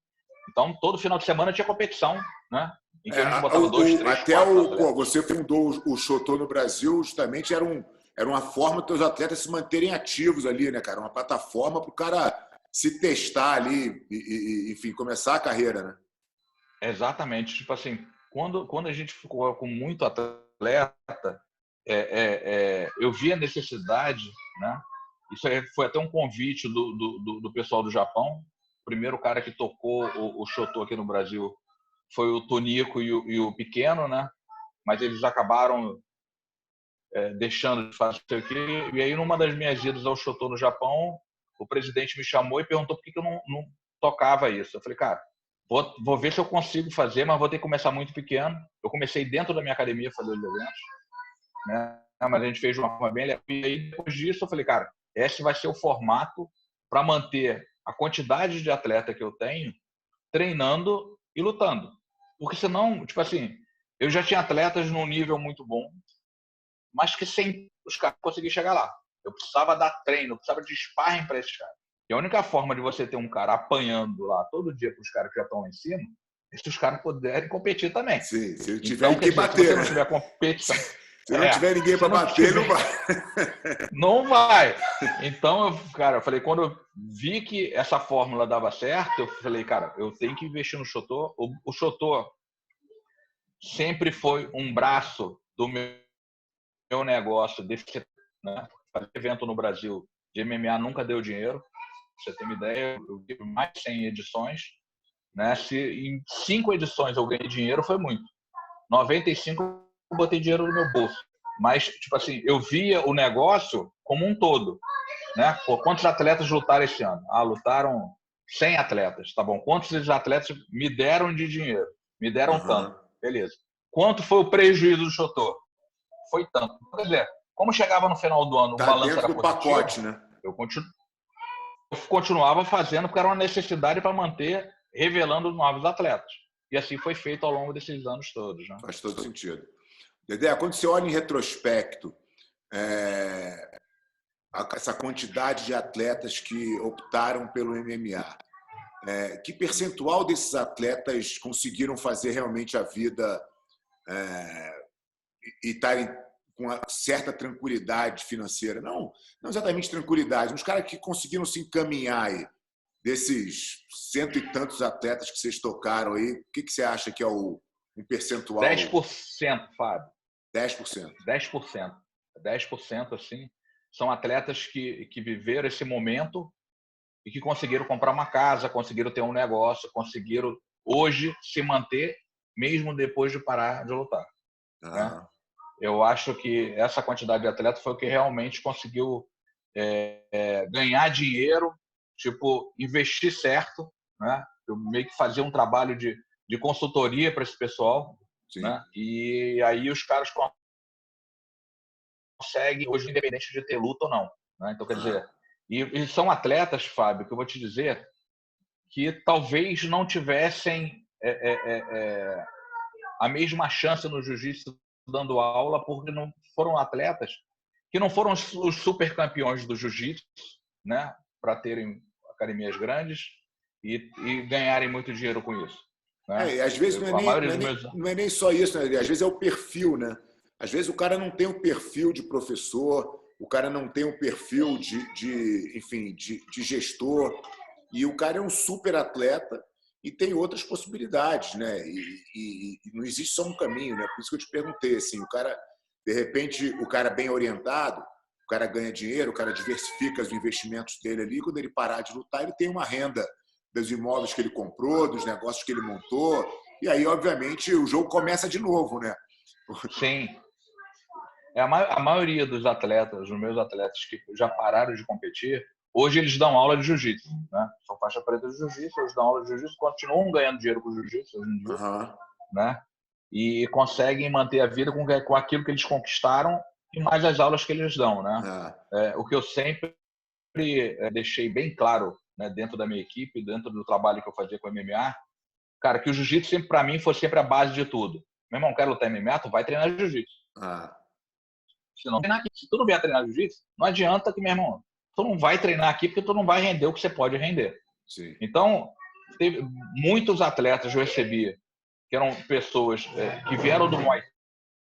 Então, todo final de semana tinha competição, né? Em que a gente botava 2, 3, 4 você fundou o Shotô no Brasil, justamente era uma forma dos atletas se manterem ativos ali, né, cara? Uma plataforma para o cara se testar ali e, enfim, começar a carreira, né? Exatamente. Tipo assim, quando a gente ficou com muito atleta, eu vi a necessidade, né? Isso foi até um convite do pessoal do Japão. O primeiro cara que tocou o Shotô aqui no Brasil foi o Tonico e o Pequeno, né? Mas eles acabaram deixando de fazer isso aqui. E aí, numa das minhas idas ao Shotô no Japão, o presidente me chamou e perguntou por que eu não tocava isso. Eu falei, cara, vou ver se eu consigo fazer, mas vou ter que começar muito pequeno. Eu comecei dentro da minha academia a fazer os eventos, né? Mas a gente fez de uma forma bem legal. E aí, depois disso, eu falei, cara, esse vai ser o formato para manter a quantidade de atleta que eu tenho treinando e lutando. Porque senão, tipo assim, eu já tinha atletas num nível muito bom, mas que sem os caras conseguir chegar lá. Eu precisava dar treino, eu precisava de sparring para esses caras. E a única forma de você ter um cara apanhando lá todo dia para os caras que já estão lá em cima é se os caras puderem competir também. Sim, se tiver Então, que bater, se você não né? tiver competição... Se não tiver ninguém para bater, não vai. Não vai. Então, cara, eu falei, quando eu vi que essa fórmula dava certo, eu falei, cara, eu tenho que investir no Chotô. O Chotô sempre foi um braço do meu negócio, né? Fazer evento no Brasil de MMA nunca deu dinheiro. Pra você ter uma ideia, eu tive mais de 100 edições. Né? Se em 5 edições eu ganhei dinheiro, foi muito. 95 eu botei dinheiro no meu bolso. Mas, tipo assim, eu via o negócio como um todo. Né? Pô, quantos atletas lutaram esse ano? Ah, lutaram 100 atletas. Tá bom. Quantos desses atletas me deram de dinheiro? Me deram tanto. Beleza. Quanto foi o prejuízo do Chotô? Foi tanto. Quer dizer, como chegava no final do ano, o balanço era dentro do positivo, pacote, né? Eu continuava fazendo porque era uma necessidade para manter revelando novos atletas. E assim foi feito ao longo desses anos todos. Né? Faz todo sentido. Dedé, quando você olha em retrospecto, essa quantidade de atletas que optaram pelo MMA, que percentual desses atletas conseguiram fazer realmente a vida e estarem com uma certa tranquilidade financeira? Não exatamente tranquilidade, mas os caras que conseguiram se encaminhar aí, desses 100 e tantos atletas que vocês tocaram aí, o que você acha que é um percentual? 10%, Fábio. 10%. 10%. 10%, assim, são atletas que viveram esse momento e que conseguiram comprar uma casa, conseguiram ter um negócio, conseguiram hoje se manter mesmo depois de parar de lutar. Né? Eu acho que essa quantidade de atletas foi o que realmente conseguiu ganhar dinheiro, tipo, investir certo, né? Eu meio que fazia um trabalho de consultoria para esse pessoal, né? E aí os caras conseguem, hoje, independente de ter luta ou não. Né? Então, quer dizer, e são atletas, Fábio, que eu vou te dizer, que talvez não tivessem a mesma chance no jiu-jitsu dando aula, porque não foram atletas que não foram os super campeões do jiu-jitsu, né, para terem academias grandes e ganharem muito dinheiro com isso. Né? E às vezes não é nem só isso, né? Às vezes é o perfil, né? Às vezes o cara não tem o perfil de professor, o cara não tem o perfil de gestor, e o cara é um super atleta e tem outras possibilidades, né? E não existe só um caminho, né? Por isso que eu te perguntei, assim, o cara, de repente, o cara bem orientado, o cara ganha dinheiro, o cara diversifica os investimentos dele ali, quando ele parar de lutar, ele tem uma renda dos imóveis que ele comprou, dos negócios que ele montou, e aí, obviamente, o jogo começa de novo, né? Sim. A maioria dos atletas, os meus atletas que já pararam de competir, hoje eles dão aula de jiu-jitsu. Né? São faixa preta de jiu-jitsu, eles dão aula de jiu-jitsu, continuam ganhando dinheiro com jiu-jitsu hoje em dia. Né? E conseguem manter a vida com aquilo que eles conquistaram e mais as aulas que eles dão. Né? O que eu sempre deixei bem claro, né, dentro da minha equipe, dentro do trabalho que eu fazia com o MMA, cara, que o jiu-jitsu sempre para mim foi sempre a base de tudo. Meu irmão, quero lutar MMA, tu vai treinar jiu-jitsu. Se tu não vier treinar jiu-jitsu, não adianta que, meu irmão, tu não vai treinar aqui porque tu não vai render o que você pode render. Sim. Então, teve muitos atletas eu recebi que eram pessoas que vieram do Muay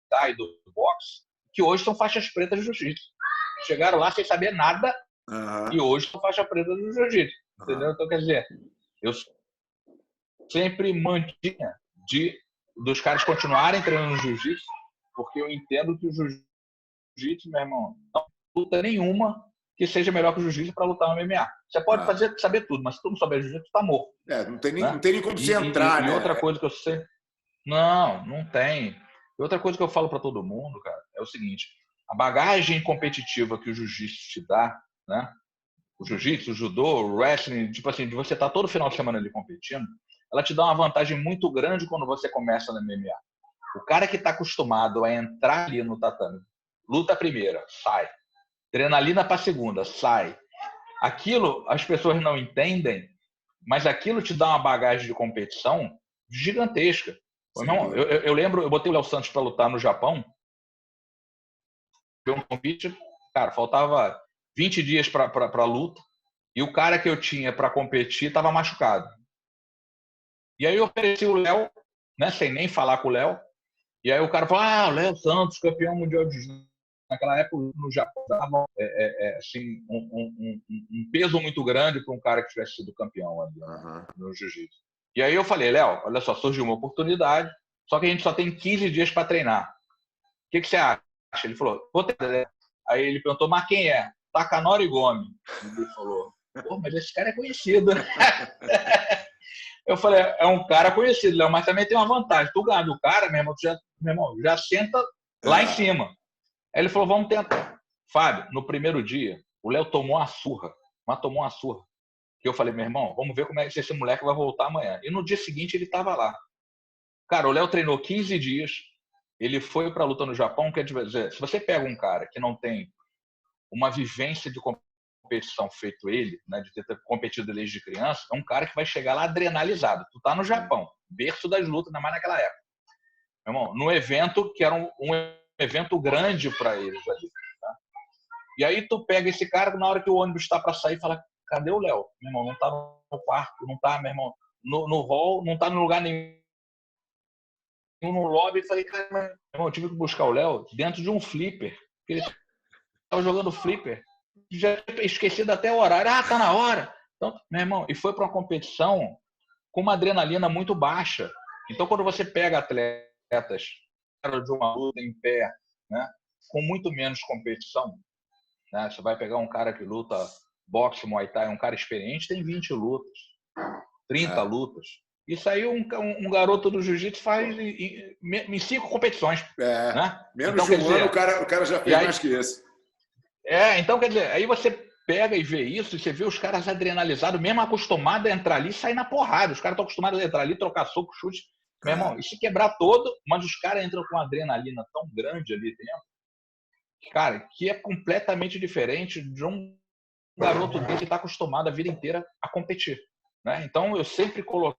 Thai, do boxe, que hoje são faixas pretas de jiu-jitsu. Chegaram lá sem saber nada e hoje são faixa preta do jiu-jitsu. Entendeu? Então, quer dizer, eu sempre mantinha dos caras continuarem treinando jiu-jitsu, porque eu entendo que o jiu-jitsu, meu irmão, não tem luta nenhuma que seja melhor que o jiu-jitsu para lutar no MMA. Você pode saber tudo, mas se tu não souber jiu-jitsu, tu tá morto. Não tem nem como você entrar, né? E outra coisa que eu sei... Não tem. E outra coisa que eu falo para todo mundo, cara, é o seguinte: a bagagem competitiva que o jiu-jitsu te dá, né? O jiu-jitsu, o judô, o wrestling, tipo assim, de você estar todo final de semana ali competindo, ela te dá uma vantagem muito grande quando você começa no MMA. O cara que está acostumado a entrar ali no tatame, luta a primeira, sai. Adrenalina para a segunda, sai. Aquilo as pessoas não entendem, mas aquilo te dá uma bagagem de competição gigantesca. Não, eu lembro, eu botei o Léo Santos para lutar no Japão, deu um convite, cara, faltava 20 dias para a luta, e o cara que eu tinha para competir estava machucado. E aí eu ofereci o Léo, né, sem nem falar com o Léo, E aí o cara falou, o Léo Santos, campeão mundial de jiu-jitsu. Naquela época, no Japão, dava assim, um peso muito grande para um cara que tivesse sido campeão ali, né, no jiu-jitsu. E aí eu falei, Léo, olha só, surgiu uma oportunidade, só que a gente só tem 15 dias para treinar. O que você acha? Ele falou, vou treinar. Aí ele perguntou, mas quem é? Takanori Gomi. Ele falou, pô, mas esse cara é conhecido. Eu falei, é um cara conhecido, Léo, mas também tem uma vantagem. Tu ganha do cara, meu irmão, já senta lá em cima. Aí ele falou, vamos tentar. Fábio, no primeiro dia, o Léo tomou uma surra. Mas tomou uma surra. Que eu falei, meu irmão, vamos ver como é que esse moleque vai voltar amanhã. E no dia seguinte ele estava lá. Cara, o Léo treinou 15 dias. Ele foi para a luta no Japão. Quer dizer, se você pega um cara que não tem uma vivência de competição feito ele, né, de ter competido desde criança, é um cara que vai chegar lá adrenalizado. Tu tá no Japão, berço das lutas, ainda mais naquela época. Meu irmão, num evento que era um evento grande para eles ali. Tá? E aí tu pega esse cara, na hora que o ônibus está para sair, fala, cadê o Léo? Meu irmão, não tá no quarto, não tá, meu irmão, no hall, não tá no lugar nenhum, no lobby. Falei, cara, meu irmão, eu tive que buscar o Léo dentro de um flipper, porque ele estava jogando flipper, já tinha esquecido até o horário. Tá na hora. Então, meu irmão, e foi para uma competição com uma adrenalina muito baixa. Então, quando você pega atletas de uma luta em pé, né, com muito menos competição, né, você vai pegar um cara que luta boxe, muay thai, um cara experiente, tem 20 lutas, 30 lutas. Isso aí um garoto do jiu-jitsu faz em 5 competições. Né? Menos então, de um ano, o cara já fez mais que isso. Então, quer dizer, aí você pega e vê isso, e você vê os caras adrenalizados, mesmo acostumados a entrar ali e sair na porrada. Os caras estão acostumados a entrar ali, trocar soco, chute. Meu irmão, e se quebrar todo, mas os caras entram com uma adrenalina tão grande ali dentro, cara, que é completamente diferente de um garoto dele que está acostumado a vida inteira a competir. Né? Então, eu sempre coloquei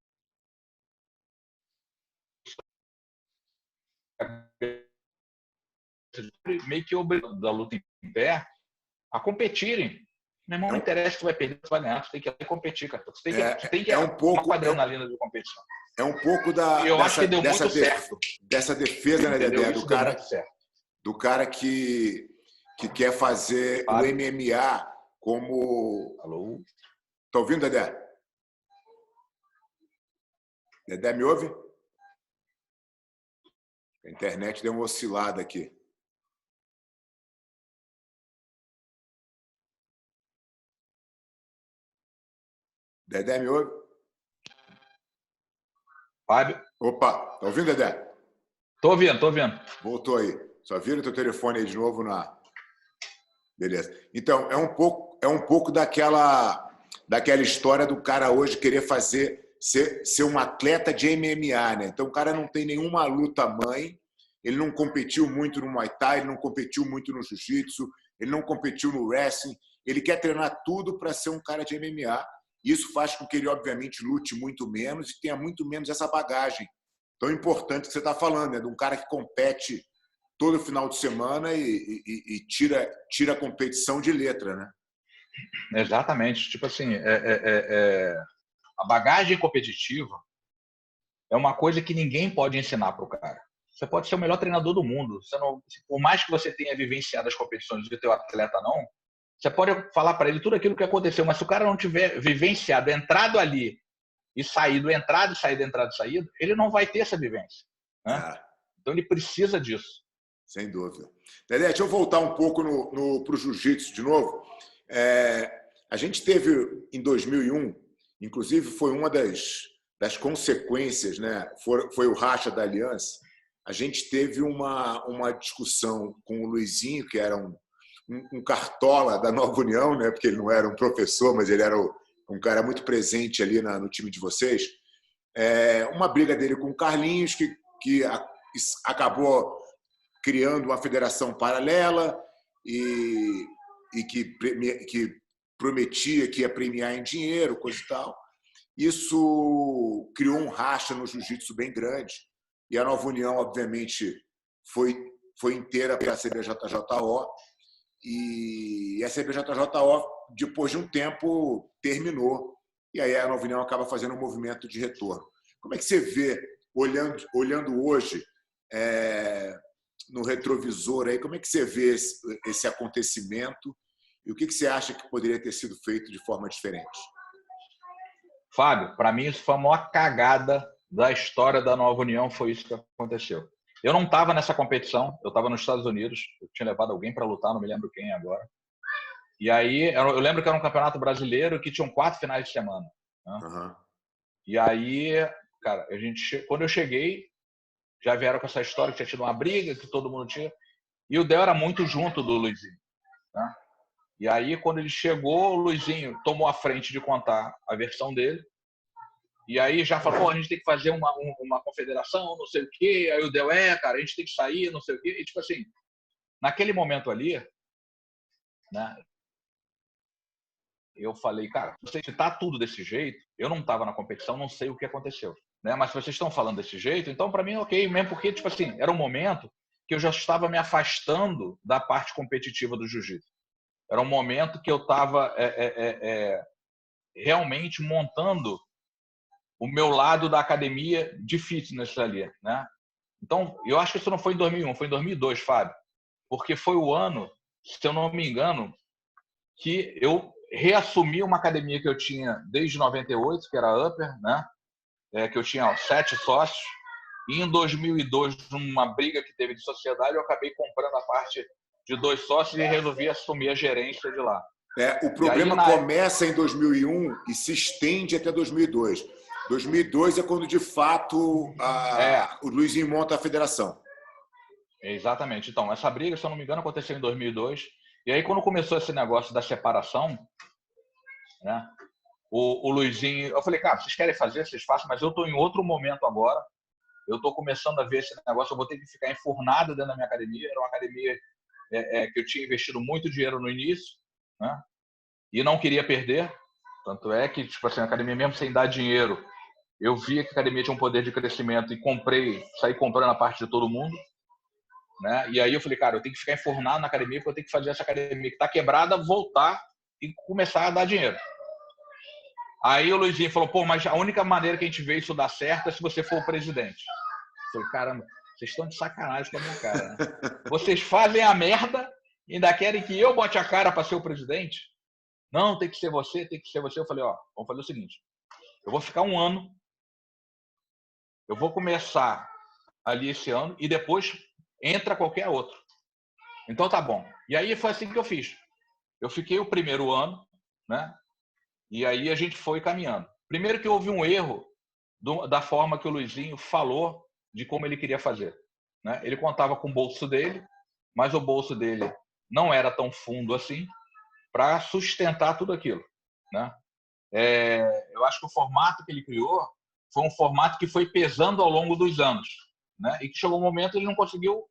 meio que obrigado da luta em pé a competirem. Meu irmão, não interessa se tu vai perder, tu vai ganhar, tu tem que ir competir, cara. Tu tem que um pouco com a adrenalina de competição. É um pouco eu acho que deu muito certo. Dessa defesa, né, Dedé, do cara que quer fazer o MMA como... Alô? Tá ouvindo, Dedé? Dedé, me ouve? A internet deu uma oscilada aqui. Dedé, me ouve? Fábio? Opa, tá ouvindo, Dedé? Tô ouvindo. Voltou aí. Só vira o teu telefone aí de novo na... Beleza. Então, é um pouco daquela história do cara hoje querer ser um atleta de MMA, né? Então, o cara não tem nenhuma luta mãe, ele não competiu muito no Muay Thai, ele não competiu muito no Jiu-Jitsu, ele não competiu no wrestling, ele quer treinar tudo para ser um cara de MMA. Isso faz com que ele, obviamente, lute muito menos e tenha muito menos essa bagagem tão importante que você está falando, né? De um cara que compete todo final de semana e tira a competição de letra, né? Exatamente. Tipo assim, a bagagem competitiva é uma coisa que ninguém pode ensinar para o cara. Você pode ser o melhor treinador do mundo. Você não, por mais que você tenha vivenciado as competições e o teu atleta não, você pode falar para ele tudo aquilo que aconteceu, mas se o cara não tiver vivenciado, entrado ali e saído, entrado e saído, entrado e saído, ele não vai ter essa vivência. Né? Então ele precisa disso. Sem dúvida. Dedé, deixa eu voltar um pouco para o jiu-jitsu de novo. A gente teve, em 2001, inclusive foi uma das consequências, né? Foi o racha da aliança. A gente teve uma discussão com o Luizinho, que era um cartola da Nova União, né? Porque ele não era um professor, mas ele era um cara muito presente ali no time de vocês. Uma briga dele com o Carlinhos, que acabou criando uma federação paralela e que prometia que ia premiar em dinheiro, coisa e tal. Isso criou um racha no jiu-jitsu bem grande. E a Nova União, obviamente, foi inteira para a CBJJO. E a CBJJO, depois de um tempo, terminou. E aí a Nova União acaba fazendo um movimento de retorno. Como é que você vê, olhando hoje, no retrovisor aí, como é que você vê esse acontecimento e o que você acha que poderia ter sido feito de forma diferente? Fábio, para mim isso foi a maior cagada da história da Nova União, foi isso que aconteceu. Eu não estava nessa competição, eu estava nos Estados Unidos, eu tinha levado alguém para lutar, não me lembro quem agora. E aí, eu lembro que era um campeonato brasileiro que tinham 4 finais de semana. Né? Uhum. E aí, cara, quando eu cheguei, já vieram com essa história que tinha tido uma briga, que todo mundo tinha. E o Del era muito junto do Luizinho. Né? E aí, quando ele chegou, o Luizinho tomou a frente de contar a versão dele. E aí já falou, a gente tem que fazer uma confederação, não sei o quê. Aí o Del, cara, a gente tem que sair, não sei o quê. E tipo assim, naquele momento ali, né, eu falei, cara, se tá tudo desse jeito, eu não estava na competição, não sei o que aconteceu. Né? Mas se vocês estão falando desse jeito, então para mim ok, mesmo porque, tipo assim, era um momento que eu já estava me afastando da parte competitiva do jiu-jitsu. Era um momento que eu estava realmente montando o meu lado da academia de fitness ali, né? Então, eu acho que isso não foi em 2001, foi em 2002, Fábio. Porque foi o ano, se eu não me engano, que eu reassumi uma academia que eu tinha desde 98, que era a Upper, né? Que eu tinha 7 sócios. E em 2002, numa briga que teve de sociedade, eu acabei comprando a parte de 2 sócios e resolvi assumir a gerência de lá. O problema começa em 2001 e se estende até 2002. 2002 é quando, de fato, o Luizinho monta a federação. Exatamente. Então, essa briga, se eu não me engano, aconteceu em 2002. E aí, quando começou esse negócio da separação, né, o Luizinho... Eu falei, cara, vocês querem fazer, vocês façam, mas eu estou em outro momento agora. Eu estou começando a ver esse negócio, eu vou ter que ficar enfurnado dentro da minha academia. Era uma academia que eu tinha investido muito dinheiro no início, né, e não queria perder. Tanto é que, tipo assim, a academia, mesmo sem dar dinheiro, eu via que a academia tinha um poder de crescimento e saí comprando a parte de todo mundo. Né? E aí eu falei, cara, eu tenho que ficar enfurnado na academia porque eu tenho que fazer essa academia que está quebrada, voltar e começar a dar dinheiro. Aí o Luizinho falou, pô, mas a única maneira que a gente vê isso dar certo é se você for o presidente. Eu falei, caramba, vocês estão de sacanagem com a minha cara. Né? Vocês fazem a merda e ainda querem que eu bote a cara para ser o presidente? Não, tem que ser você, tem que ser você. Eu falei, vamos fazer o seguinte, eu vou ficar um ano, eu vou começar ali esse ano e depois entra qualquer outro. Então tá bom. E aí foi assim que eu fiz. Eu fiquei o primeiro ano, né? E aí a gente foi caminhando. Primeiro que houve um erro da forma que o Luizinho falou de como ele queria fazer. Né? Ele contava com o bolso dele, mas o bolso dele não era tão fundo assim para sustentar tudo aquilo. Né? Eu acho que o formato que ele criou foi um formato que foi pesando ao longo dos anos. Né? E que chegou um momento que ele não conseguiu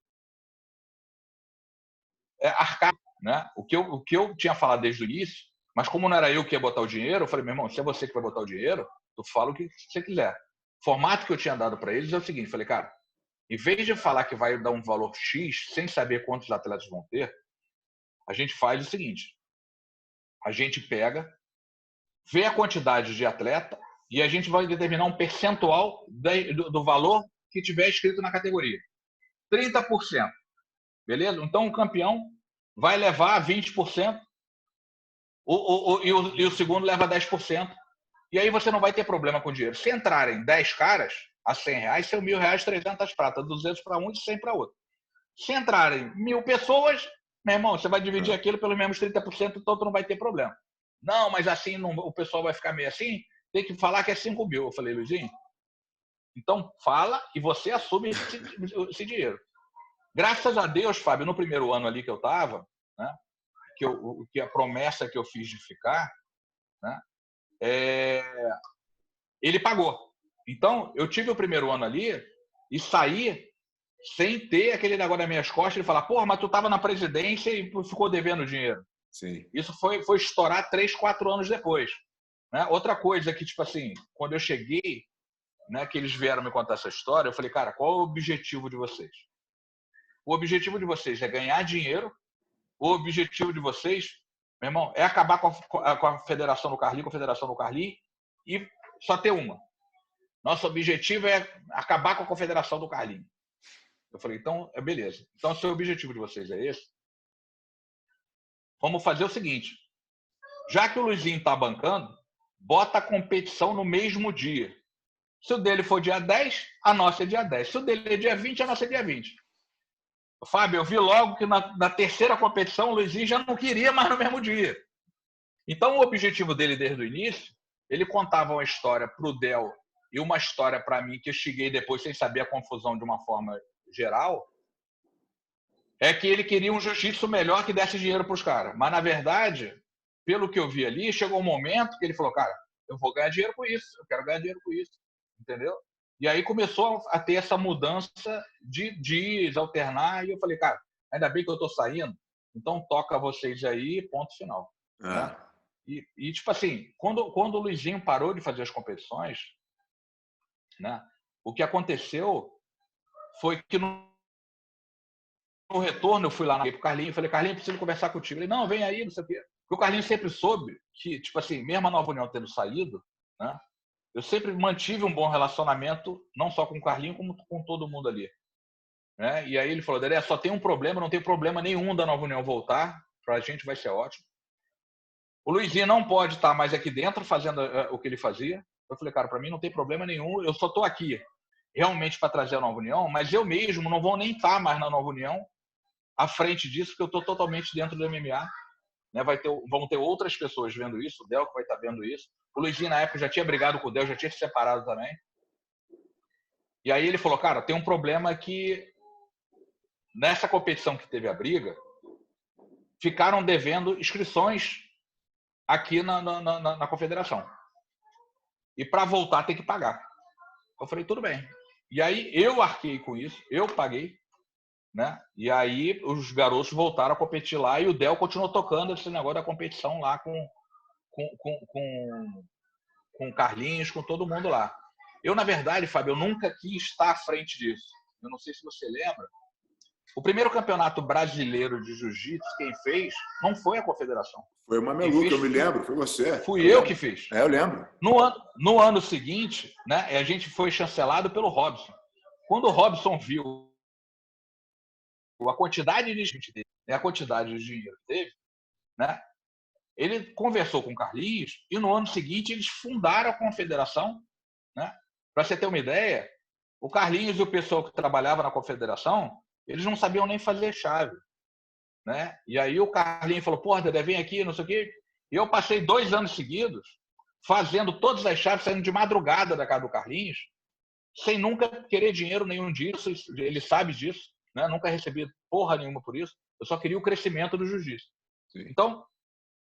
arcar. Né? O que eu tinha falado desde o início, mas como não era eu que ia botar o dinheiro, eu falei, meu irmão, se é você que vai botar o dinheiro, tu fala o que você quiser. O formato que eu tinha dado para eles é o seguinte, falei, cara, em vez de falar que vai dar um valor X, sem saber quantos atletas vão ter, a gente faz o seguinte, a gente pega, vê a quantidade de atleta e a gente vai determinar um percentual do valor que tiver escrito na categoria. 30%. Beleza? Então o campeão vai levar 20%, e o segundo leva 10%. E aí você não vai ter problema com o dinheiro. Se entrarem 10 caras a R$100, são R$1.000, 300 pratas, 200 para um e 100 para outro. Se entrarem 1.000 pessoas, meu irmão, você vai dividir aquilo pelos mesmos 30%, então tu não vai ter problema. Não, mas assim não, o pessoal vai ficar meio assim, tem que falar que é 5.000. Eu falei, Luizinho, então fala e você assume esse dinheiro. Graças a Deus, Fábio, no primeiro ano ali que eu estava, né, que a promessa que eu fiz de ficar, né, ele pagou. Então, eu tive o primeiro ano ali e saí sem ter aquele negócio nas minhas costas e falar, porra, mas tu estava na presidência e ficou devendo dinheiro. Sim. Isso foi estourar 3, 4 anos depois. Né? Outra coisa que, tipo assim, quando eu cheguei, né, que eles vieram me contar essa história, eu falei, cara, qual é o objetivo de vocês? O objetivo de vocês é ganhar dinheiro? O objetivo de vocês, meu irmão, é acabar com a Federação do Carli, com a Federação do Carli e só ter uma. Nosso objetivo é acabar com a Confederação do Carlinhos. Eu falei, então, beleza. Então, se o objetivo de vocês é esse, vamos fazer o seguinte. Já que o Luizinho está bancando, bota a competição no mesmo dia. Se o dele for dia 10, a nossa é dia 10. Se o dele é dia 20, a nossa é dia 20. Fábio, eu vi logo que na terceira competição o Luizinho já não queria mais no mesmo dia. Então, o objetivo dele desde o início, ele contava uma história para o Del e uma história para mim, que eu cheguei depois sem saber a confusão de uma forma geral, é que ele queria um jiu-jitsu melhor que desse dinheiro para os caras. Mas, na verdade, pelo que eu vi ali, chegou um momento que ele falou, cara, eu vou ganhar dinheiro com isso, eu quero ganhar dinheiro com isso, entendeu? E aí começou a ter essa mudança de dias, alternar, e eu falei, cara, ainda bem que eu estou saindo, então toca vocês aí, ponto final. Né? E, tipo assim, quando o Luizinho parou de fazer as competições, né, o que aconteceu foi que no retorno eu fui lá pro Carlinhos e falei, Carlinhos, preciso conversar contigo. Ele, não, vem aí, não sei o quê. Porque o Carlinhos sempre soube que, tipo assim, mesmo a Nova União tendo saído, né, eu sempre mantive um bom relacionamento, não só com o Carlinhos, como com todo mundo ali. Né? E aí ele falou, Dedé, só tem um problema, não tem problema nenhum da Nova União voltar, pra gente vai ser ótimo. O Luizinho não pode estar mais aqui dentro fazendo o que ele fazia. Eu falei, cara, para mim não tem problema nenhum, eu só estou aqui realmente para trazer a Nova União, mas eu mesmo não vou nem estar mais na Nova União à frente disso, porque eu estou totalmente dentro do MMA. Né? Vão ter outras pessoas vendo isso, o Del que vai estar vendo isso. O Luizinho, na época, já tinha brigado com o Del, já tinha se separado também. E aí ele falou, cara, tem um problema que nessa competição que teve a briga, ficaram devendo inscrições aqui na confederação. E para voltar tem que pagar. Eu falei, tudo bem. E aí eu arquei com isso, eu paguei, né? E aí os garotos voltaram a competir lá e o Del continuou tocando esse negócio da competição lá com o Carlinhos, com todo mundo lá. Eu, na verdade, Fábio, eu nunca quis estar à frente disso. Eu não sei se você lembra. O primeiro campeonato brasileiro de jiu-jitsu, quem fez, não foi a confederação. Foi o Mameluco, eu me lembro, foi você. Fui eu que fiz. Eu lembro. No ano seguinte, né, a gente foi chancelado pelo Robson. Quando o Robson viu a quantidade de gente dele, a quantidade de dinheiro que teve, né, ele conversou com o Carlinhos e no ano seguinte eles fundaram a confederação. Né? Para você ter uma ideia, o Carlinhos e o pessoal que trabalhava na confederação, eles não sabiam nem fazer chave. Né? E aí o Carlinhos falou, porra, Dedé, vem aqui, não sei o quê. E eu passei 2 anos seguidos fazendo todas as chaves, saindo de madrugada da casa do Carlinhos, sem nunca querer dinheiro nenhum disso, ele sabe disso, né? Nunca recebi porra nenhuma por isso, eu só queria o crescimento do jiu-jitsu. Então,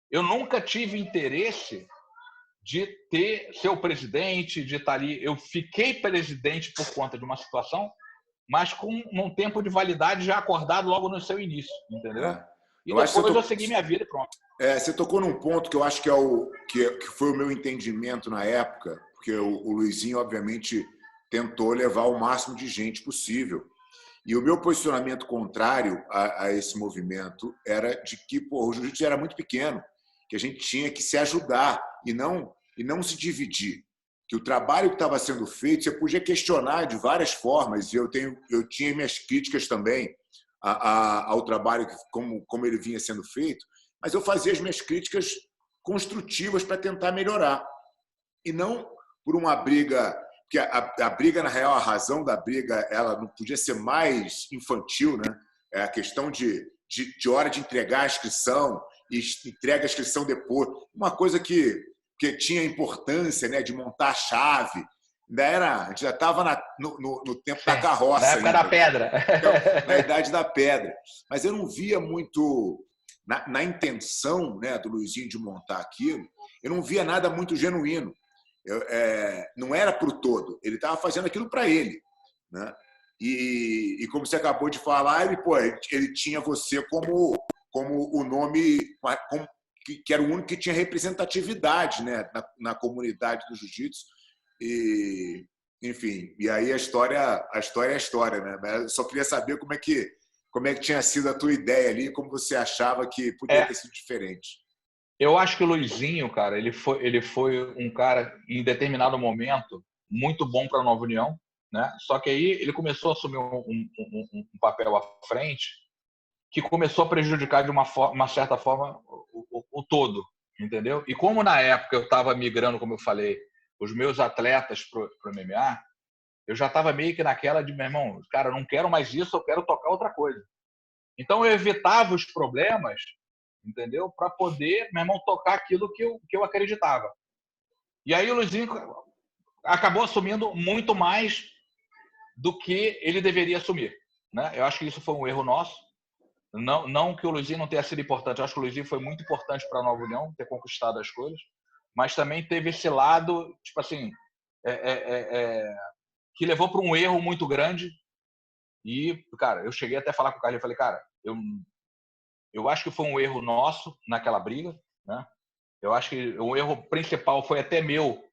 eu nunca tive interesse de ser o presidente, de estar ali. Eu fiquei presidente por conta de uma situação, mas com um tempo de validade já acordado logo no seu início, entendeu? E depois eu segui minha vida e pronto. Você tocou num ponto que eu acho que que foi o meu entendimento na época, porque o Luizinho, obviamente, tentou levar o máximo de gente possível. E o meu posicionamento contrário a esse movimento era de que o jiu-jitsu era muito pequeno, que a gente tinha que se ajudar e não se dividir. Que o trabalho que estava sendo feito, você podia questionar de várias formas, e eu tinha minhas críticas também ao trabalho, como ele vinha sendo feito, mas eu fazia as minhas críticas construtivas para tentar melhorar. E não por uma briga, porque a briga, na real, a razão da briga, ela não podia ser mais infantil, né? É a questão de hora de entregar a inscrição, e entrega a inscrição depois. Uma coisa que tinha importância, né, de montar a chave. A gente já estava no tempo da carroça. Na época da pedra. Na idade da pedra. Mas eu não via muito, na intenção, né, do Luizinho de montar aquilo, eu não via nada muito genuíno. Não era para o todo. Ele estava fazendo aquilo para ele. Né? E como você acabou de falar, ele tinha você como o nome, que era o único que tinha representatividade, né, na comunidade do jiu-jitsu. E, enfim, e aí a história é a história, né? Eu só queria saber como é que tinha sido a tua ideia ali, como você achava que podia ter sido diferente. Eu acho que o Luizinho, cara, ele foi um cara, em determinado momento, muito bom para a Nova União, né? Só que aí ele começou a assumir um papel à frente que começou a prejudicar de uma certa forma o todo, entendeu? E como na época eu estava migrando, como eu falei, os meus atletas para o MMA, eu já estava meio que naquela de, meu irmão, cara, eu não quero mais isso, eu quero tocar outra coisa. Então eu evitava os problemas, entendeu? Para poder, meu irmão, tocar aquilo que eu acreditava. E aí o Luizinho acabou assumindo muito mais do que ele deveria assumir, né? Eu acho que isso foi um erro nosso. Não que o Luizinho não tenha sido importante, eu acho que o Luizinho foi muito importante para a Nova União ter conquistado as coisas, mas também teve esse lado, tipo assim, que levou para um erro muito grande. E, cara, eu cheguei até a falar com o Carlinhos, eu falei, cara, eu acho que foi um erro nosso naquela briga, né? Eu acho que o erro principal foi até meu,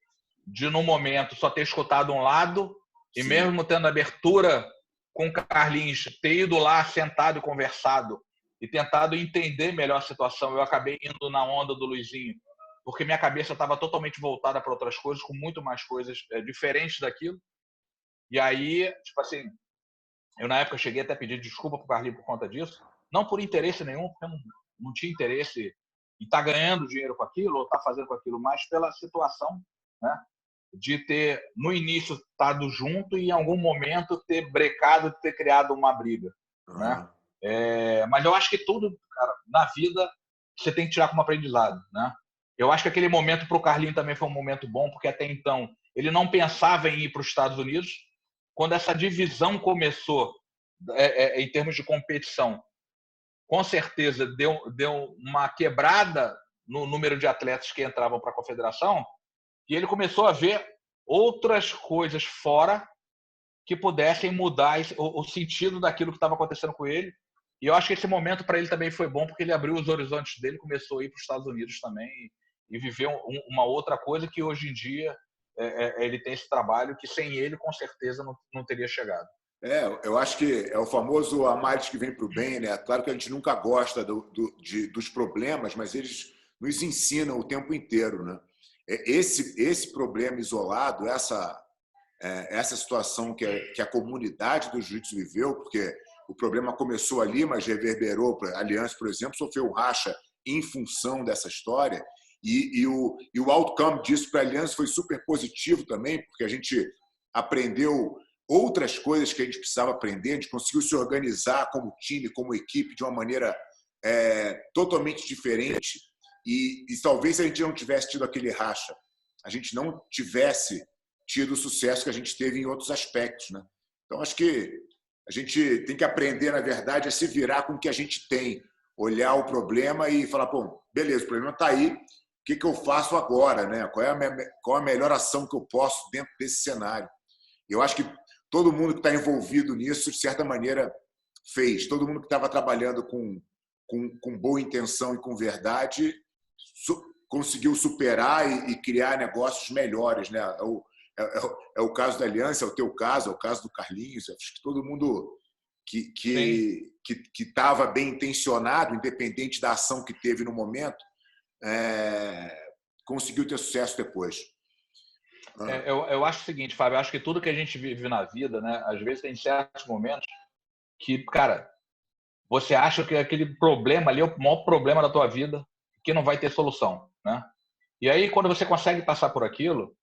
de no momento só ter escutado um lado, e Sim. mesmo tendo abertura com o Carlinhos, ter ido lá sentado e conversado e tentado entender melhor a situação, eu acabei indo na onda do Luizinho, porque minha cabeça estava totalmente voltada para outras coisas, com muito mais coisas diferentes daquilo. E aí, tipo assim, eu na época cheguei até a pedir desculpa para o Carlinhos por conta disso, não por interesse nenhum, porque eu não tinha interesse em estar ganhando dinheiro com aquilo ou estar fazendo com aquilo, mas pela situação, né? De ter, no início, estado junto e em algum momento ter brecado, ter criado uma briga, né? Mas eu acho que tudo, cara, na vida, você tem que tirar como aprendizado, né? Eu acho que aquele momento para o Carlinhos também foi um momento bom, porque até então ele não pensava em ir para os Estados Unidos. Quando essa divisão começou, em termos de competição, com certeza deu uma quebrada no número de atletas que entravam para a confederação, e ele começou a ver outras coisas fora que pudessem mudar o sentido daquilo que estava acontecendo com ele. E eu acho que esse momento para ele também foi bom, porque ele abriu os horizontes dele, começou a ir para os Estados Unidos também e viver uma outra coisa que hoje em dia ele tem esse trabalho que sem ele, com certeza, não teria chegado. Eu acho que é o famoso a males que vem para o bem, né? Claro que a gente nunca gosta dos problemas, mas eles nos ensinam o tempo inteiro, né? Esse problema isolado, essa situação que a comunidade do jiu-jitsu viveu, porque o problema começou ali, mas reverberou para a Aliança, por exemplo, sofreu um racha em função dessa história, e o outcome disso para a Aliança foi super positivo também, porque a gente aprendeu outras coisas que a gente precisava aprender, a gente conseguiu se organizar como time, como equipe, de uma maneira totalmente diferente, e talvez se a gente não tivesse tido aquele racha, a gente não tivesse tido o sucesso que a gente teve em outros aspectos, né? Então, acho que a gente tem que aprender, na verdade, a se virar com o que a gente tem, olhar o problema e falar, pô, beleza, o problema está aí, o que eu faço agora, né? Qual é a melhor ação que eu posso dentro desse cenário? Eu acho que todo mundo que está envolvido nisso, de certa maneira, fez. Todo mundo que estava trabalhando com boa intenção e com verdade conseguiu superar e criar negócios melhores, né? É o caso da Aliança, é o teu caso, é o caso do Carlinhos. Acho que todo mundo que estava bem intencionado, independente da ação que teve no momento, conseguiu ter sucesso depois. Eu acho o seguinte, Fábio, eu acho que tudo que a gente vive na vida, né, às vezes tem certos momentos que, cara, você acha que aquele problema ali é o maior problema da tua vida, que não vai ter solução, né? E aí, quando você consegue passar por aquilo,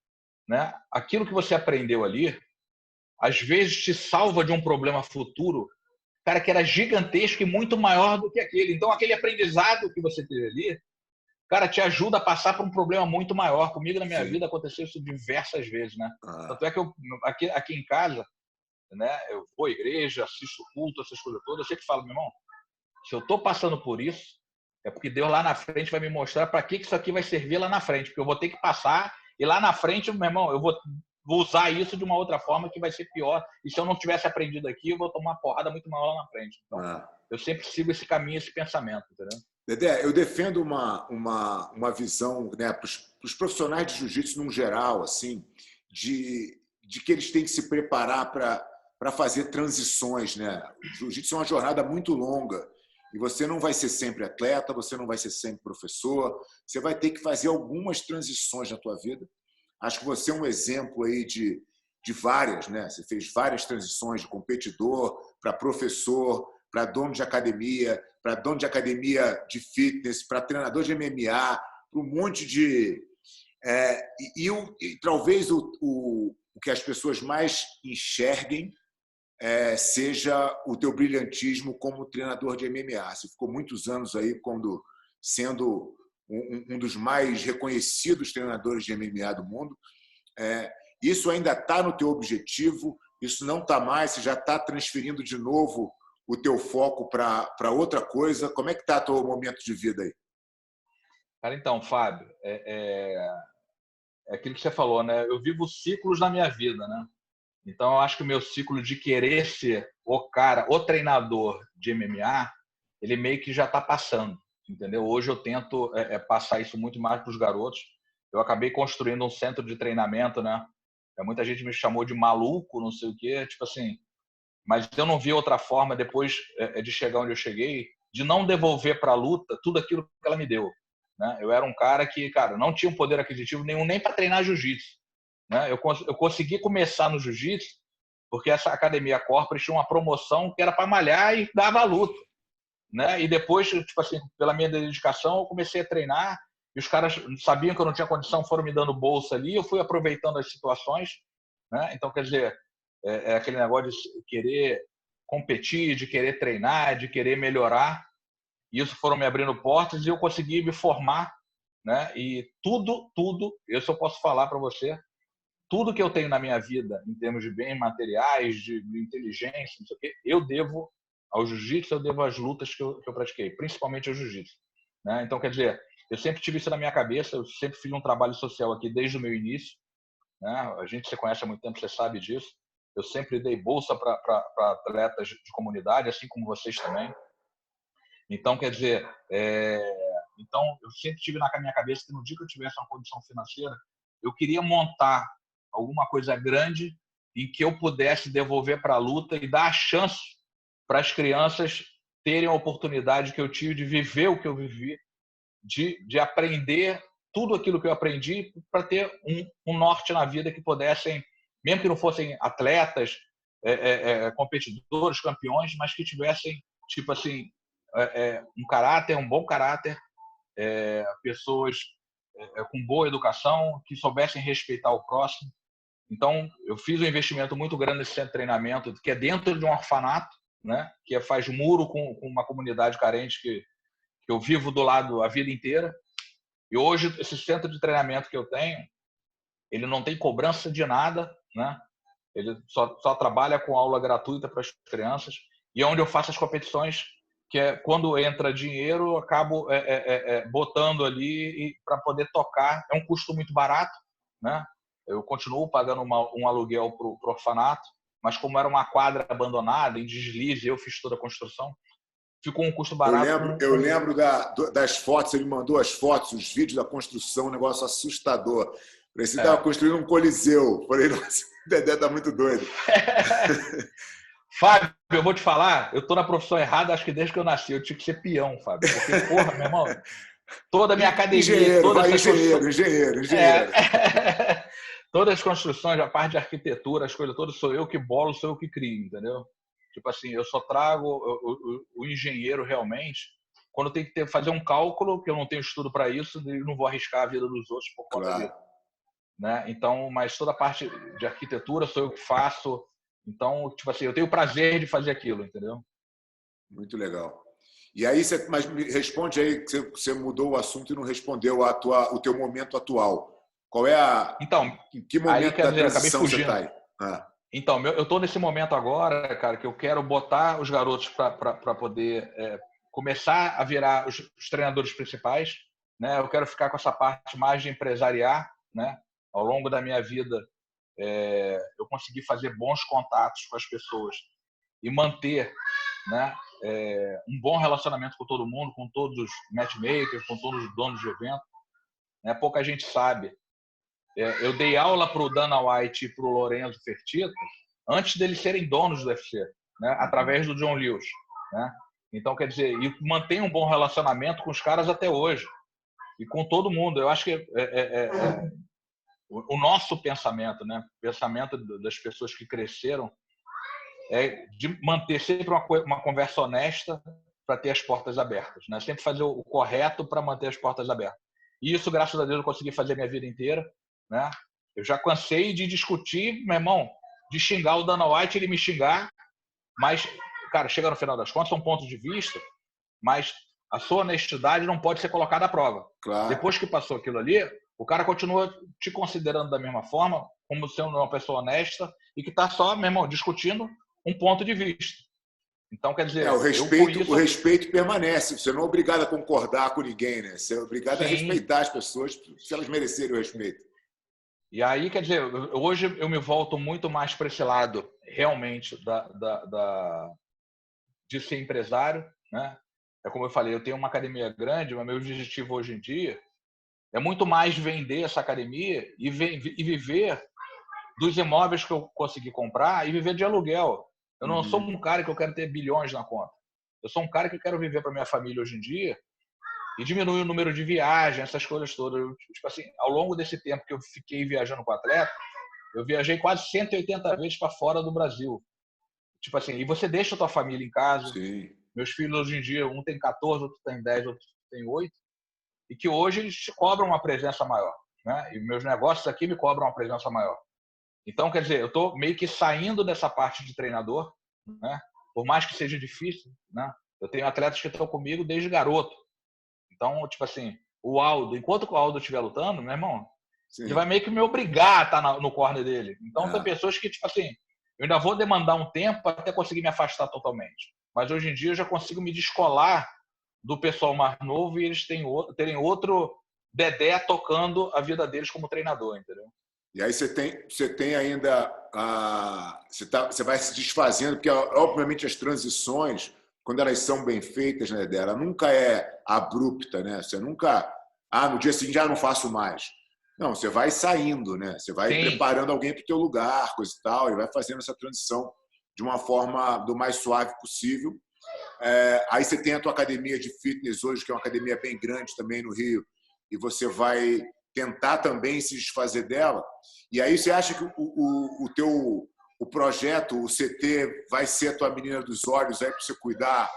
né, aquilo que você aprendeu ali, às vezes te salva de um problema futuro, cara, que era gigantesco e muito maior do que aquele. Então, aquele aprendizado que você teve ali, cara, te ajuda a passar por um problema muito maior. Comigo, na minha vida, aconteceu isso diversas vezes, né? Tanto é que eu, aqui em casa, né, eu vou à igreja, assisto culto, essas coisas todas, eu sempre falo, meu irmão, se eu estou passando por isso, é porque Deus lá na frente vai me mostrar para que isso aqui vai servir lá na frente, porque eu vou ter que passar e lá na frente, meu irmão, eu vou usar isso de uma outra forma que vai ser pior. E se eu não tivesse aprendido aqui, eu vou tomar uma porrada muito maior lá na frente. Então, eu sempre sigo esse caminho, esse pensamento, entendeu? Dedé, eu defendo uma visão, né, para os profissionais de jiu-jitsu no geral, assim, de que eles têm que se preparar para fazer transições, né? O jiu-jitsu é uma jornada muito longa e você não vai ser sempre atleta, você não vai ser sempre professor, você vai ter que fazer algumas transições na tua vida. Acho que você é um exemplo aí de várias, né? Você fez várias transições de competidor para professor, para dono de academia, para dono de academia de fitness, para treinador de MMA, para um monte de... E talvez o que as pessoas mais enxerguem seja o teu brilhantismo como treinador de MMA. Você ficou muitos anos aí sendo um dos mais reconhecidos treinadores de MMA do mundo. Isso ainda está no teu objetivo? Isso não está mais? Você já está transferindo de novo o teu foco para outra coisa? Como é que está o teu momento de vida aí? Cara, então, Fábio, aquilo que você falou, né? Eu vivo ciclos na minha vida, né? Então, eu acho que o meu ciclo de querer ser o treinador de MMA, ele meio que já está passando, entendeu? Hoje eu tento passar isso muito mais para os garotos. Eu acabei construindo um centro de treinamento, né? Muita gente me chamou de maluco, não sei o quê, tipo assim. Mas eu não vi outra forma, depois de chegar onde eu cheguei, de não devolver para a luta tudo aquilo que ela me deu, né? Eu era um cara que, cara, não tinha um poder aquisitivo nenhum nem para treinar jiu-jitsu, né? Eu consegui começar no jiu-jitsu porque essa academia corporate tinha uma promoção que era para malhar e dava a luta, né? E depois, tipo assim, pela minha dedicação, eu comecei a treinar e os caras sabiam que eu não tinha condição, foram me dando bolsa ali, eu fui aproveitando as situações, né? Então, quer dizer, aquele negócio de querer competir, de querer treinar, de querer melhorar. E isso foram me abrindo portas e eu consegui me formar, né? E tudo, isso eu posso falar para você, tudo que eu tenho na minha vida, em termos de bens materiais, de inteligência, não sei o quê, eu devo ao jiu-jitsu, eu devo às lutas que eu pratiquei, principalmente ao jiu-jitsu, né? Então, quer dizer, eu sempre tive isso na minha cabeça, eu sempre fiz um trabalho social aqui desde o meu início, né? A gente se conhece há muito tempo, você sabe disso. Eu sempre dei bolsa para atletas de comunidade, assim como vocês também. Então, quer dizer, então eu sempre tive na minha cabeça que no dia que eu tivesse uma condição financeira, eu queria montar alguma coisa grande em que eu pudesse devolver para a luta e dar a chance para as crianças terem a oportunidade que eu tive de viver o que eu vivi, de aprender tudo aquilo que eu aprendi para ter um norte na vida que pudessem, mesmo que não fossem atletas, competidores, campeões, mas que tivessem, tipo assim, um caráter, um bom caráter, pessoas com boa educação, que soubessem respeitar o próximo. Então, eu fiz um investimento muito grande nesse centro de treinamento, que é dentro de um orfanato, né? Que faz muro com uma comunidade carente que eu vivo do lado a vida inteira. E hoje, esse centro de treinamento que eu tenho, ele não tem cobrança de nada, né? Ele só trabalha com aula gratuita para as crianças. E é onde eu faço as competições, que é quando entra dinheiro, eu acabo botando ali para poder tocar. É um custo muito barato, né? Eu continuo pagando um aluguel para o orfanato, mas como era uma quadra abandonada, em deslize, eu fiz toda a construção, ficou um custo barato. Eu lembro das fotos, ele mandou as fotos, os vídeos da construção, um negócio assustador. Parecia que estava construindo um coliseu. Falei, nossa, o Dedé está muito doido. Fábio, eu vou te falar, eu estou na profissão errada, acho que desde que eu nasci. Eu tinha que ser peão, Fábio. Porque, porra, meu irmão, toda a minha academia... Engenheiro. Todas as construções, a parte de arquitetura, as coisas todas, sou eu que bolo, sou eu que crio, entendeu? Tipo assim, eu só trago o engenheiro realmente quando tem que fazer um cálculo, que eu não tenho estudo para isso, e não vou arriscar a vida dos outros por conta disso. Né? Então, mas toda a parte de arquitetura sou eu que faço. Então, tipo assim, eu tenho o prazer de fazer aquilo, entendeu? Muito legal. E aí, mas me responde aí, que você mudou o assunto e não respondeu o teu momento atual. Qual é Então, em que momento aí, da transição você está aí? Então, eu estou nesse momento agora, cara, que eu quero botar os garotos para poder começar a virar os treinadores principais, né? Eu quero ficar com essa parte mais de empresariar, né? Ao longo da minha vida, eu consegui fazer bons contatos com as pessoas e manter, né, um bom relacionamento com todo mundo, com todos os matchmakers, com todos os donos de evento. Né? Pouca gente sabe. Eu dei aula para o Dana White e para o Lorenzo Fertitta antes deles serem donos do UFC, né? Através do John Lewis. Né? Então, quer dizer, e mantém um bom relacionamento com os caras até hoje. E com todo mundo. Eu acho que o nosso pensamento, né? O pensamento das pessoas que cresceram é de manter sempre uma conversa honesta para ter as portas abertas, né? Sempre fazer o correto para manter as portas abertas. E isso, graças a Deus, eu consegui fazer minha vida inteira, né? Eu já cansei de discutir, meu irmão, de xingar o Dana White, ele me xingar, mas, cara, chega no final das contas, são pontos de vista, mas a sua honestidade não pode ser colocada à prova. Claro. Depois que passou aquilo ali, o cara continua te considerando da mesma forma, como sendo uma pessoa honesta e que está só, meu irmão, discutindo um ponto de vista. Então, quer dizer, o respeito permanece. Você não é obrigado a concordar com ninguém, né? Você é obrigado Sim. a respeitar as pessoas se elas merecerem o respeito. E aí, quer dizer, hoje eu me volto muito mais para esse lado, realmente, de ser empresário, né? É como eu falei, eu tenho uma academia grande, mas meu objetivo hoje em dia é muito mais vender essa academia e viver dos imóveis que eu consegui comprar e viver de aluguel. Eu não sou um cara que eu quero ter bilhões na conta. Eu sou um cara que eu quero viver para minha família hoje em dia e diminuir o número de viagens, essas coisas todas. Tipo assim, ao longo desse tempo que eu fiquei viajando com atleta, eu viajei quase 180 vezes para fora do Brasil. Tipo assim, e você deixa a tua família em casa. Sim. Meus filhos hoje em dia, um tem 14, outro tem 10, outro tem 8. E que hoje eles te cobram uma presença maior, né? E meus negócios aqui me cobram uma presença maior. Então, quer dizer, eu estou meio que saindo dessa parte de treinador, né? Por mais que seja difícil, né? Eu tenho atletas que estão comigo desde garoto. Então, tipo assim, o Aldo, enquanto o Aldo estiver lutando, meu irmão, Sim. ele vai meio que me obrigar a estar no corner dele. Então, tem pessoas que, tipo assim, eu ainda vou demandar um tempo até conseguir me afastar totalmente. Mas hoje em dia eu já consigo me descolar do pessoal mais novo e eles terem outro Dedé tocando a vida deles como treinador, entendeu? E aí você tem ainda você vai se desfazendo, porque obviamente as transições, quando elas são bem feitas, né, ela nunca é abrupta, né? Você nunca, no dia seguinte já não faço mais. Não, você vai saindo, né? Você vai Sim. preparando alguém para o teu lugar, coisa e tal, e vai fazendo essa transição de uma forma do mais suave possível. Aí você tem a tua academia de fitness hoje, que é uma academia bem grande também no Rio, e você vai tentar também se desfazer dela. E aí você acha que o projeto, o CT, vai ser a tua menina dos olhos aí para você cuidar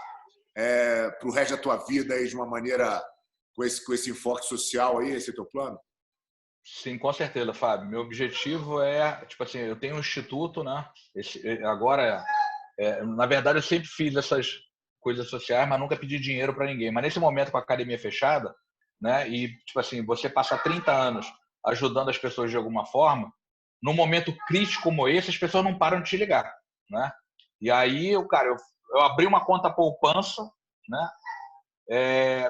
para o resto da tua vida aí de uma maneira com esse enfoque social aí, esse é o teu plano? Sim, com certeza, Fábio. Meu objetivo é, tipo assim, eu tenho um instituto, né? Agora, na verdade, eu sempre fiz essas coisas sociais, mas nunca pedi dinheiro para ninguém. Mas nesse momento, com a academia fechada, né? E, tipo assim, você passa 30 anos ajudando as pessoas de alguma forma, num momento crítico como esse, as pessoas não param de te ligar, né? E aí, eu abri uma conta poupança, né?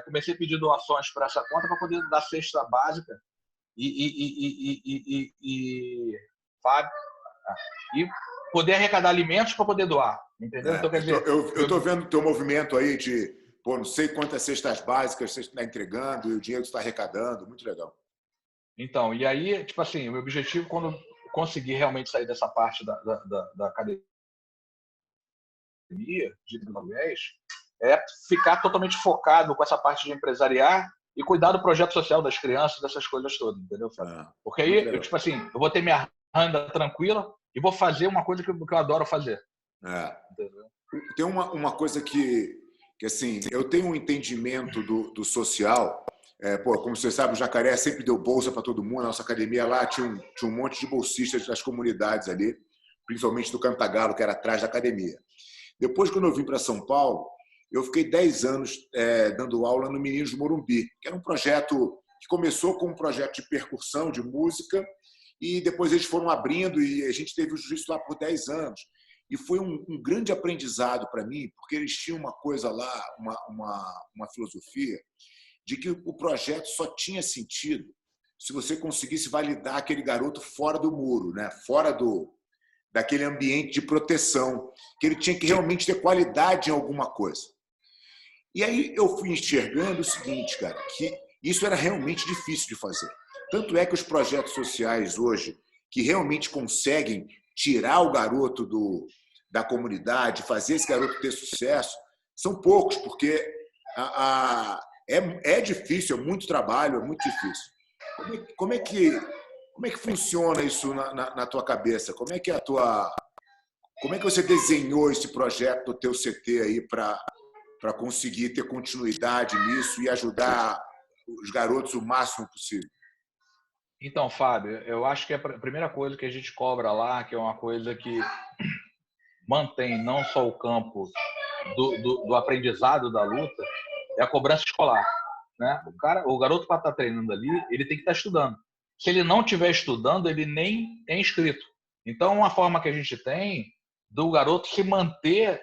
Comecei a pedir doações para essa conta para poder dar cesta básica Fábio, e poder arrecadar alimentos para poder doar, entendeu? Então, quer dizer, eu estou vendo o teu movimento aí de, não sei quantas cestas básicas você está entregando e o dinheiro que você está arrecadando, muito legal. Então, e aí, tipo assim, o meu objetivo, quando conseguir realmente sair dessa parte da academia de aluguéis, é ficar totalmente focado com essa parte de empresariar e cuidar do projeto social das crianças, dessas coisas todas, entendeu? Porque aí, eu, tipo assim, eu vou ter minha renda tranquila e vou fazer uma coisa que eu adoro fazer. Tem uma coisa que assim, eu tenho um entendimento do social. Como você sabe, o Jacaré sempre deu bolsa para todo mundo. A nossa academia lá tinha um monte de bolsistas das comunidades ali, principalmente do Cantagalo, que era atrás da academia. Depois, quando eu vim para São Paulo, eu fiquei 10 anos dando aula no Meninos do Morumbi, que era um projeto que começou como um projeto de percussão, de música, e depois eles foram abrindo e a gente teve o jiu-jitsu lá por 10 anos. E foi um grande aprendizado para mim, porque eles tinham uma coisa lá, uma filosofia, de que o projeto só tinha sentido se você conseguisse validar aquele garoto fora do muro, né? Fora daquele ambiente de proteção, que ele tinha que realmente ter qualidade em alguma coisa. E aí eu fui enxergando o seguinte, cara, que isso era realmente difícil de fazer. Tanto é que os projetos sociais hoje, que realmente conseguem tirar o garoto da comunidade, fazer esse garoto ter sucesso, são poucos, porque é difícil, é muito trabalho, é muito difícil. Como é que Como é que funciona isso na tua cabeça? Como é que você desenhou esse projeto do teu CT aí para conseguir ter continuidade nisso e ajudar os garotos o máximo possível? Então, Fábio, eu acho que a primeira coisa que a gente cobra lá, que é uma coisa que mantém não só o campo do aprendizado da luta, é a cobrança escolar, né? O garoto para estar treinando ali, ele tem que estar estudando. Se ele não estiver estudando, ele nem é inscrito. Então, uma forma que a gente tem do garoto se manter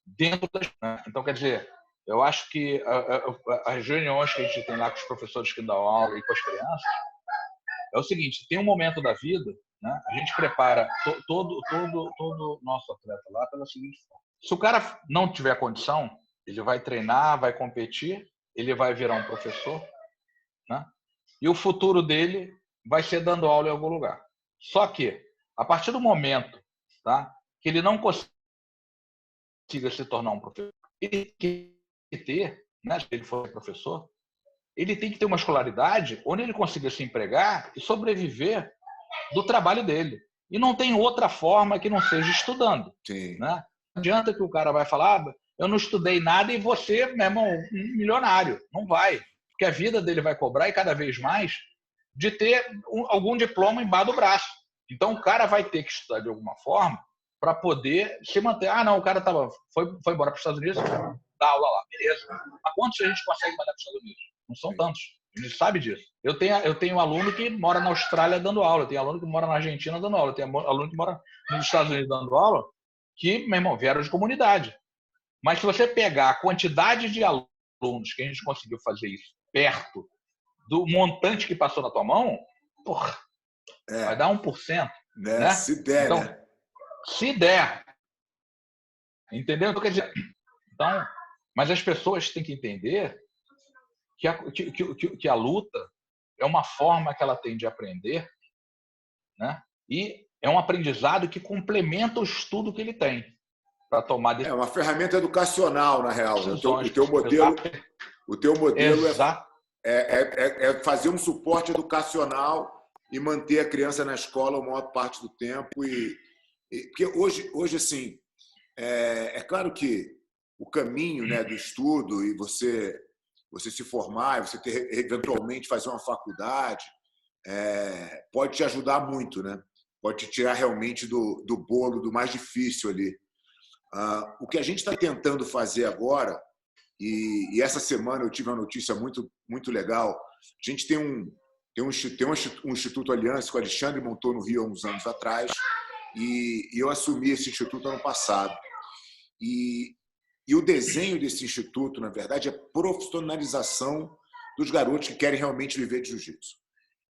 dentro das... Né? Então, quer dizer, eu acho que as reuniões que a gente tem lá com os professores que dão aula e com as crianças, é o seguinte, tem um momento da vida, né? A gente prepara todo nosso atleta lá pela seguinte forma. Se o cara não tiver condição, ele vai treinar, vai competir, ele vai virar um professor, né? E o futuro dele vai ser dando aula em algum lugar. Só que, a partir do momento, tá, que ele não consiga se tornar um professor, ele tem que ter, né, se ele for professor, ele tem que ter uma escolaridade onde ele consiga se empregar e sobreviver do trabalho dele. E não tem outra forma que não seja estudando. Sim. Né? Não adianta que o cara vai falar, eu não estudei nada e você, meu irmão, um milionário. Não vai. Porque a vida dele vai cobrar e cada vez mais de ter algum diploma embaixo do braço. Então o cara vai ter que estudar de alguma forma para poder se manter. Ah, não, o cara foi embora para os Estados Unidos, dá aula lá. Beleza. Mas quantos a gente consegue mandar para os Estados Unidos? Não são tantos. A gente sabe disso. Eu tenho um aluno que mora na Austrália dando aula, eu tenho aluno que mora na Argentina dando aula, eu tenho aluno que mora nos Estados Unidos dando aula, que, meu irmão, vieram de comunidade. Mas se você pegar a quantidade de alunos que a gente conseguiu fazer isso perto do montante que passou na tua mão, porra, vai dar 1%. Né? Se der, então, né? Se der. Entendeu? Então, quer dizer, mas as pessoas têm que entender que a luta é uma forma que ela tem de aprender, né? E é um aprendizado que complementa o estudo que ele tem para tomar decisões. É uma ferramenta educacional, na real. O teu modelo é fazer um suporte educacional e manter a criança na escola a maior parte do tempo. Porque hoje assim, é claro que o caminho, né, do estudo e você se formar, você eventualmente fazer uma faculdade, pode te ajudar muito, né? Pode te tirar realmente do bolo, do mais difícil ali. O que a gente está tentando fazer agora, e essa semana eu tive uma notícia muito, muito legal, a gente tem um Instituto Aliança que o Alexandre montou no Rio há uns anos atrás, e eu assumi esse instituto ano passado. E o desenho desse instituto, na verdade, é profissionalização dos garotos que querem realmente viver de jiu-jitsu.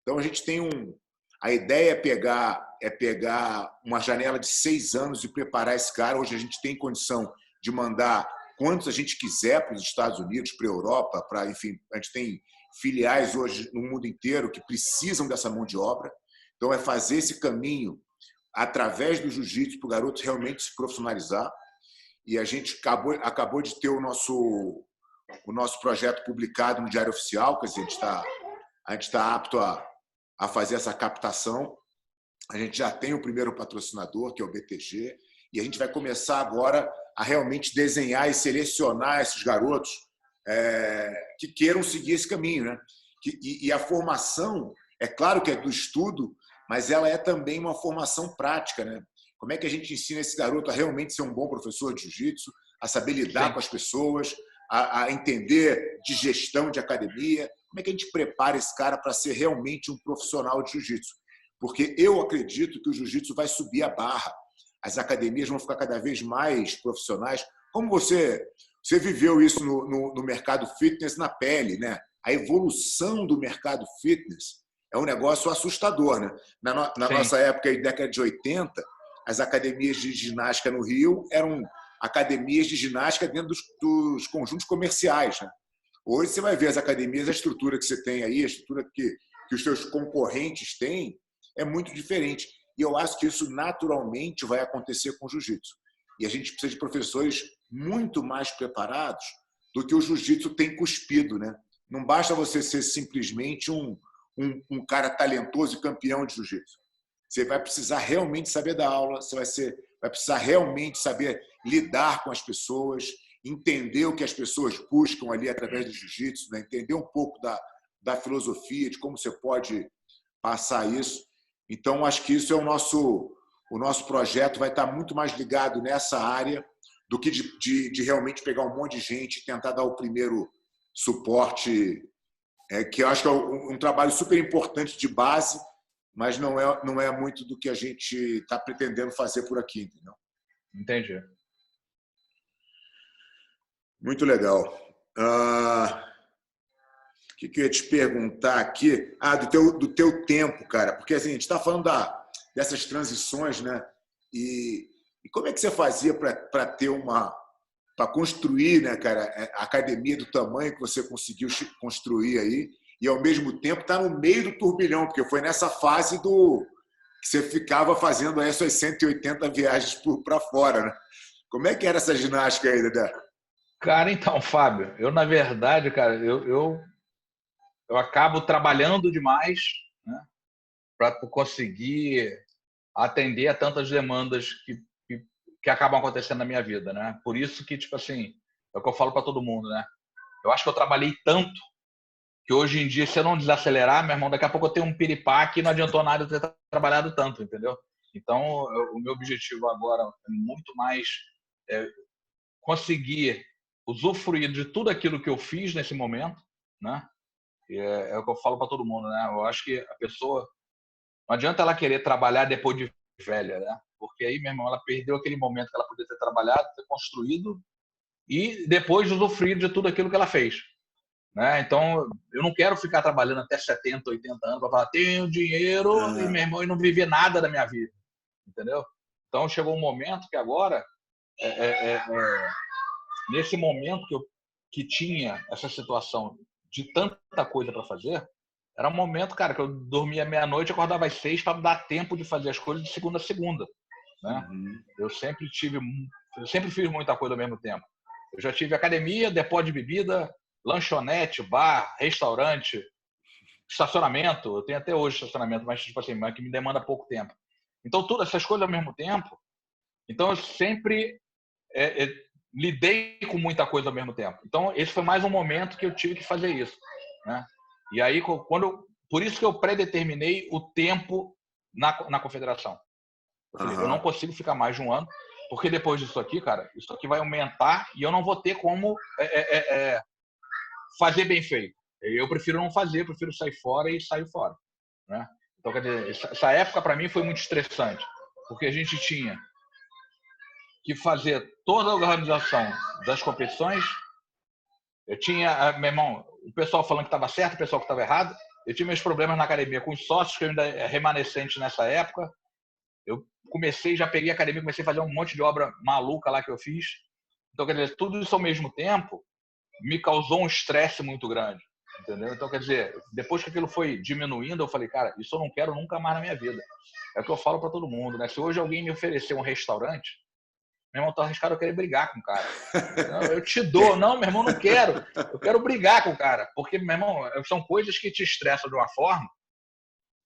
Então, a gente tem a ideia é pegar uma janela de 6 anos e preparar esse cara. Hoje a gente tem condição de mandar quantos a gente quiser para os Estados Unidos, para a Europa, enfim, a gente tem filiais hoje no mundo inteiro que precisam dessa mão de obra. Então, é fazer esse caminho através do jiu-jitsu para o garoto realmente se profissionalizar. E a gente acabou de ter o nosso projeto publicado no Diário Oficial, quer dizer, a gente está apto a fazer essa captação. A gente já tem o primeiro patrocinador, que é o BTG, e a gente vai começar agora a realmente desenhar e selecionar esses garotos que queiram seguir esse caminho, né? E a formação, é claro que é do estudo, mas ela é também uma formação prática, né? Como é que a gente ensina esse garoto a realmente ser um bom professor de jiu-jitsu, a saber lidar com as pessoas, a entender de gestão de academia? Como é que a gente prepara esse cara para ser realmente um profissional de jiu-jitsu? Porque eu acredito que o jiu-jitsu vai subir a barra. As academias vão ficar cada vez mais profissionais. Como você viveu isso no mercado fitness na pele, né? A evolução do mercado fitness é um negócio assustador, né? Na nossa época, década de 80, as academias de ginástica no Rio eram academias de ginástica dentro dos conjuntos comerciais, né? Hoje você vai ver as academias, a estrutura que você tem aí, a estrutura que os seus concorrentes têm, é muito diferente. E eu acho que isso naturalmente vai acontecer com o jiu-jitsu. E a gente precisa de professores muito mais preparados do que o jiu-jitsu tem cuspido, né? Não basta você ser simplesmente um um cara talentoso e campeão de jiu-jitsu. Você vai precisar realmente saber dar aula, você vai precisar realmente saber lidar com as pessoas, entender o que as pessoas buscam ali através do jiu-jitsu, né? Entender um pouco da filosofia, de como você pode passar isso. Então, acho que isso é o nosso projeto, vai estar muito mais ligado nessa área do que de realmente pegar um monte de gente e tentar dar o primeiro suporte, que eu acho que é um trabalho super importante de base, mas não é muito do que a gente está pretendendo fazer por aqui, entendeu? Entendi. Muito legal. O que eu ia te perguntar aqui? Do teu tempo, cara. Porque assim, a gente está falando dessas transições, né? E como é que você fazia para ter para construir, né, cara, a academia do tamanho que você conseguiu construir aí, e ao mesmo tempo tá no meio do turbilhão, porque foi nessa fase que você ficava fazendo aí suas 180 viagens para fora, né? Como é que era essa ginástica aí, Dedé? Cara, então, Fábio, eu, na verdade, cara, eu acabo trabalhando demais, né, para conseguir atender a tantas demandas que acabam acontecendo na minha vida, né? Por isso que, tipo assim, é o que eu falo para todo mundo, né? Eu acho que eu trabalhei tanto que hoje em dia, se eu não desacelerar, meu irmão, daqui a pouco eu tenho um piripaque e não adiantou nada eu ter trabalhado tanto, entendeu? Então, o meu objetivo agora é muito mais conseguir usufruir de tudo aquilo que eu fiz nesse momento, né? E é o que eu falo para todo mundo, né? Eu acho que a pessoa não adianta ela querer trabalhar depois de velha, né? Porque aí, meu irmão, ela perdeu aquele momento que ela podia ter trabalhado, ter construído e depois usufruir de tudo aquilo que ela fez, né? Então, eu não quero ficar trabalhando até 70, 80 anos para falar, tenho dinheiro e, meu irmão, e não viver nada da minha vida, entendeu? Então, chegou um momento que agora, nesse momento que tinha essa situação de tanta coisa para fazer, era um momento, cara, que eu dormia meia-noite e acordava às 6 para dar tempo de fazer as coisas de segunda a segunda, né? Uhum. Eu sempre fiz muita coisa ao mesmo tempo. Eu já tive academia, depósito de bebida, lanchonete, bar, restaurante, estacionamento. Eu tenho até hoje estacionamento, mas tipo assim, mas que me demanda pouco tempo. Então, todas essas coisas ao mesmo tempo. Então, eu sempre lidei com muita coisa ao mesmo tempo. Então, esse foi mais um momento que eu tive que fazer isso, né? E aí, por isso que eu predeterminei o tempo na confederação. Eu falei, eu não consigo ficar mais de um ano, porque depois disso aqui, cara, isso aqui vai aumentar e eu não vou ter como fazer bem feito. Eu prefiro não fazer, prefiro sair fora e sair fora, né? Então, quer dizer, essa época para mim foi muito estressante, porque a gente tinha que fazer toda a organização das competições. Eu tinha, meu irmão, o pessoal falando que estava certo, o pessoal que estava errado. Eu tinha meus problemas na academia com os sócios, que eu ainda é remanescente nessa época. Eu já peguei a academia, comecei a fazer um monte de obra maluca lá que eu fiz. Então, quer dizer, tudo isso ao mesmo tempo me causou um estresse muito grande, entendeu? Então, quer dizer, depois que aquilo foi diminuindo, eu falei, cara, isso eu não quero nunca mais na minha vida. É o que eu falo para todo mundo, né? Se hoje alguém me oferecer um restaurante, meu irmão, tô arriscado eu querer brigar com o cara. Não, eu te dou. Não, meu irmão, não quero. Eu quero brigar com o cara. Porque, meu irmão, são coisas que te estressam de uma forma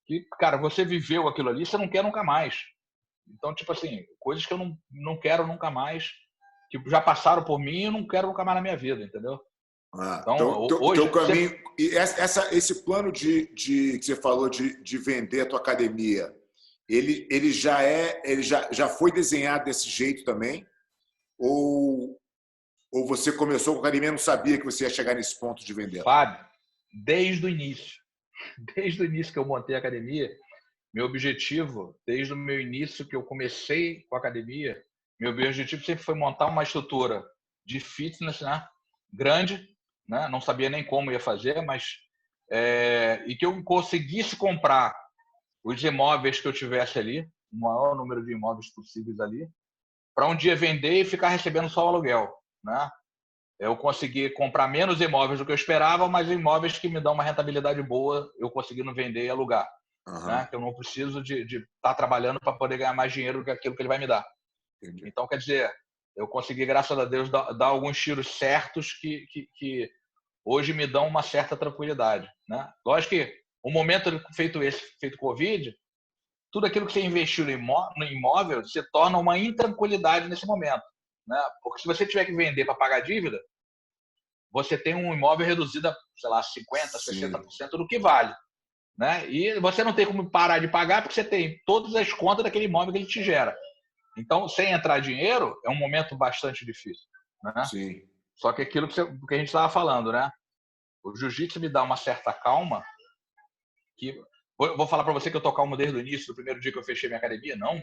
que, cara, você viveu aquilo ali, você não quer nunca mais. Então, tipo assim, coisas que eu não quero nunca mais, que já passaram por mim e eu não quero nunca mais na minha vida, entendeu? Então, hoje... teu caminho... E esse plano que você falou de vender a tua academia, ele já foi desenhado desse jeito também? Ou você começou com a academia e não sabia que você ia chegar nesse ponto de vender? Fábio, desde o início que eu montei a academia, meu objetivo, desde o meu início que eu comecei com a academia, meu objetivo sempre foi montar uma estrutura de fitness, né, grande, né, não sabia nem como ia fazer, mas e que eu conseguisse comprar os imóveis que eu tivesse ali, o maior número de imóveis possíveis ali, para um dia vender e ficar recebendo só o aluguel, né? Eu consegui comprar menos imóveis do que eu esperava, mas imóveis que me dão uma rentabilidade boa, eu conseguindo vender e alugar. Né? Que eu não preciso de estar trabalhando para poder ganhar mais dinheiro do que aquilo que ele vai me dar. Entendi. Então, quer dizer, eu consegui, graças a Deus, dar alguns tiros certos que hoje me dão uma certa tranquilidade. Né? Lógico que O momento feito Covid, tudo aquilo que você investiu no imóvel se torna uma intranquilidade nesse momento, né? Porque se você tiver que vender para pagar a dívida, você tem um imóvel reduzido a, sei lá, 50%, 60% do que vale, né? E você não tem como parar de pagar porque você tem todas as contas daquele imóvel que ele te gera. Então, sem entrar dinheiro, é um momento bastante difícil, né? Sim. Só que aquilo que a gente estava falando, né? O jiu-jitsu me dá uma certa calma que... Vou falar para você que eu tô calmo desde o início, do primeiro dia que eu fechei minha academia? Não,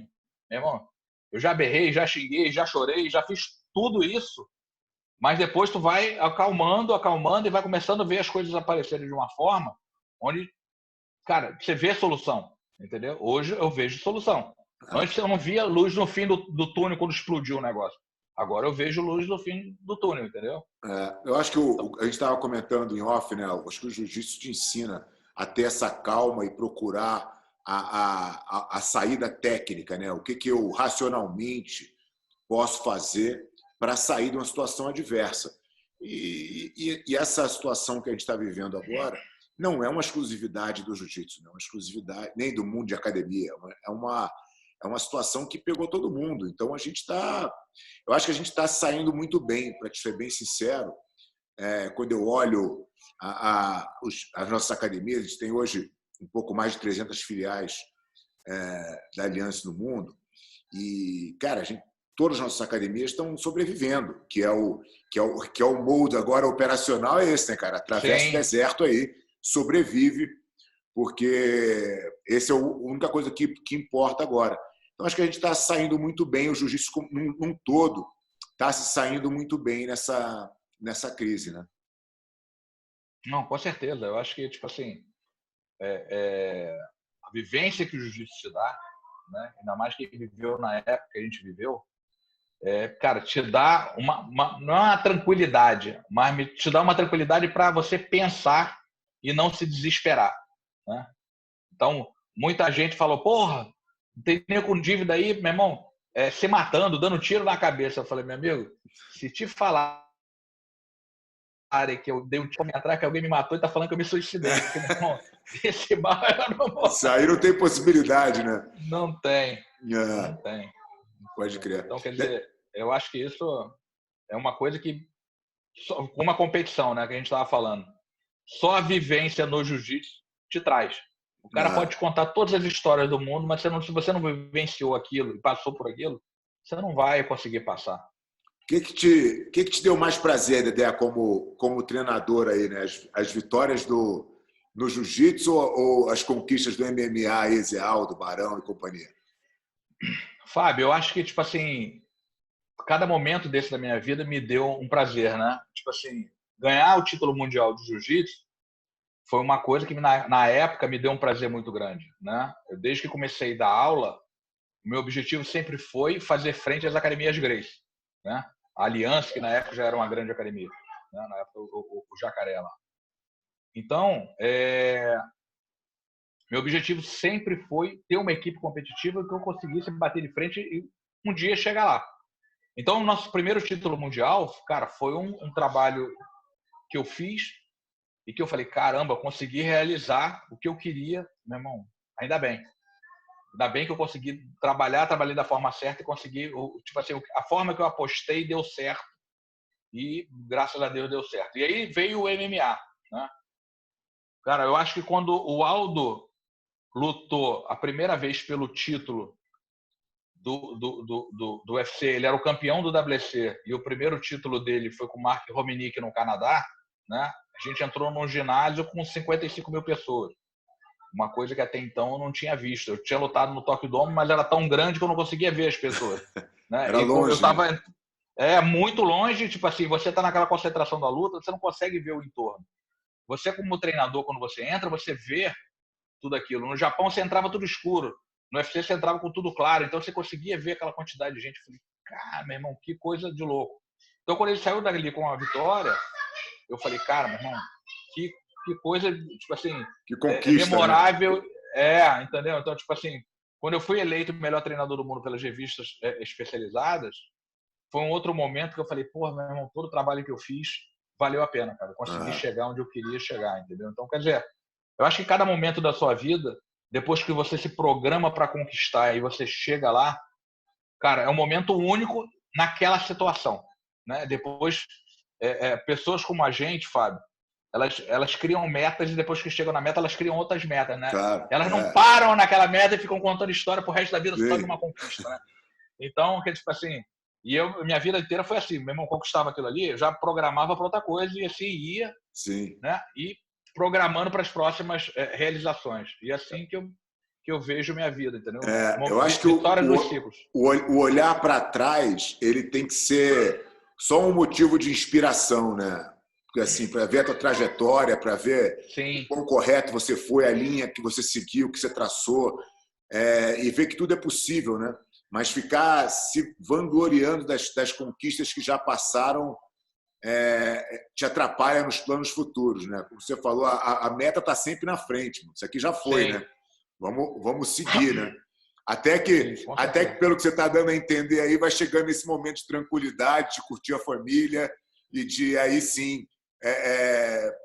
meu irmão. Eu já berrei, já xinguei, já chorei, já fiz tudo isso. Mas depois tu vai acalmando e vai começando a ver as coisas aparecerem de uma forma onde, cara, você vê a solução, entendeu? Hoje eu vejo solução. Antes eu não via luz no fim do túnel quando explodiu o negócio. Agora eu vejo luz no fim do túnel, entendeu? Eu acho que a gente estava comentando em off, né? Eu acho que o jiu-jitsu te ensina a ter essa calma e procurar a saída técnica, né? O que eu racionalmente posso fazer para sair de uma situação adversa. E essa situação que a gente está vivendo agora não é uma exclusividade do jiu-jitsu, não é uma exclusividade nem do mundo de academia, é uma situação que pegou todo mundo. Então eu acho que a gente está saindo muito bem, para te ser bem sincero. Quando eu olho as nossas academias, a gente tem hoje um pouco mais de 300 filiais da Aliança no mundo. E, cara, todas as nossas academias estão sobrevivendo, que é o molde agora operacional, é esse, né, cara? Atravessa o deserto aí, sobrevive, porque essa é a única coisa que importa agora. Então, acho que a gente está saindo muito bem, o jiu-jitsu num todo está se saindo muito bem nessa crise, né? Não, com certeza. Eu acho que, tipo assim, a vivência que o jiu-jitsu te dá, né? Ainda mais que viveu na época que a gente viveu, cara, te dá não é uma tranquilidade, mas te dá uma tranquilidade para você pensar e não se desesperar, né? Então, muita gente falou, porra, não tem nem com dívida aí, meu irmão, se matando, dando tiro na cabeça. Eu falei, meu amigo, se te falarem que eu dei um tiro atrás, que alguém me matou e tá falando que eu me suicidei, porque, meu irmão, esse mal eu não vou... Isso aí não tem possibilidade, né? Não tem. Não tem. Pode crer. Então, quer dizer, eu acho que isso é uma coisa que, uma competição, né, que a gente estava falando, só a vivência no jiu-jitsu te traz. O cara pode te contar todas as histórias do mundo, mas se você não vivenciou aquilo e passou por aquilo, você não vai conseguir passar. O que te deu mais prazer, Dedé, como treinador aí, né? As vitórias no jiu-jitsu ou as conquistas do MMA, Ezeal, do Barão e companhia? Fábio, eu acho que, tipo assim, cada momento desse da minha vida me deu um prazer, né? Tipo assim, ganhar o título mundial de jiu-jitsu foi uma coisa que na época me deu um prazer muito grande, né? Desde que comecei a dar aula, o meu objetivo sempre foi fazer frente às academias Gracie, né? A Aliança, que na época já era uma grande academia, né? Na época o Jacaré lá. Então, meu objetivo sempre foi ter uma equipe competitiva que eu conseguisse bater de frente e um dia chegar lá. Então, o nosso primeiro título mundial, cara, foi um trabalho que eu fiz e que eu falei, caramba, eu consegui realizar o que eu queria, meu irmão, ainda bem. Ainda bem que eu consegui trabalhei da forma certa e consegui, tipo assim, a forma que eu apostei deu certo e graças a Deus deu certo. E aí veio o MMA, né? Cara, eu acho que quando o Aldo lutou a primeira vez pelo título do UFC, ele era o campeão do WC e o primeiro título dele foi com o Mark Rominick no Canadá, né? A gente entrou num ginásio com 55 mil pessoas. Uma coisa que até então eu não tinha visto. Eu tinha lutado no Tokyo Dome, mas era tão grande que eu não conseguia ver as pessoas, né? Era longe, eu tava né? muito longe, tipo assim, você tá naquela concentração da luta, você não consegue ver o entorno. Você como treinador, quando você entra, você vê tudo aquilo. No Japão você entrava tudo escuro. No UFC você entrava com tudo claro. Então você conseguia ver aquela quantidade de gente. Eu falei, cara, meu irmão, que coisa de louco. Então quando ele saiu dali com uma vitória, eu falei, cara, meu irmão, que coisa, tipo assim, que conquista, memorável. né? Entendeu? Então, tipo assim, quando eu fui eleito o melhor treinador do mundo pelas revistas especializadas, foi um outro momento que eu falei, pô, meu irmão, todo o trabalho que eu fiz valeu a pena, cara. Eu consegui chegar onde eu queria chegar, entendeu? Então, quer dizer, Eu acho que cada momento da sua vida, depois que você se programa para conquistar e você chega lá, cara, é um momento único naquela situação, né? Depois, pessoas como a gente, Fábio, elas criam metas e depois que chegam na meta, elas criam outras metas, né? Claro, Elas não param naquela meta e ficam contando história pro resto da vida só de sim, uma conquista, né? Então, que tipo assim, minha vida inteira foi assim, meu irmão conquistava aquilo ali, eu já programava para outra coisa e assim ia, sim. né? E programando para as próximas realizações. E assim que eu vejo minha vida, entendeu? Eu acho que Vitórias dos ciclos. o olhar para trás ele tem que ser só um motivo de inspiração, né? Porque, assim, para ver a tua trajetória, para ver o Sim, quão correto você foi, a linha que você seguiu, que você traçou, e ver que tudo é possível, né? Mas ficar se vangloriando das conquistas que já passaram te atrapalha nos planos futuros, né? Como você falou, a meta está sempre na frente. Isso aqui já foi, sim, né? Vamos seguir, né? sim, com Até certeza. que, pelo que você está dando a entender aí, vai chegando esse momento de tranquilidade, de curtir a família e de aí sim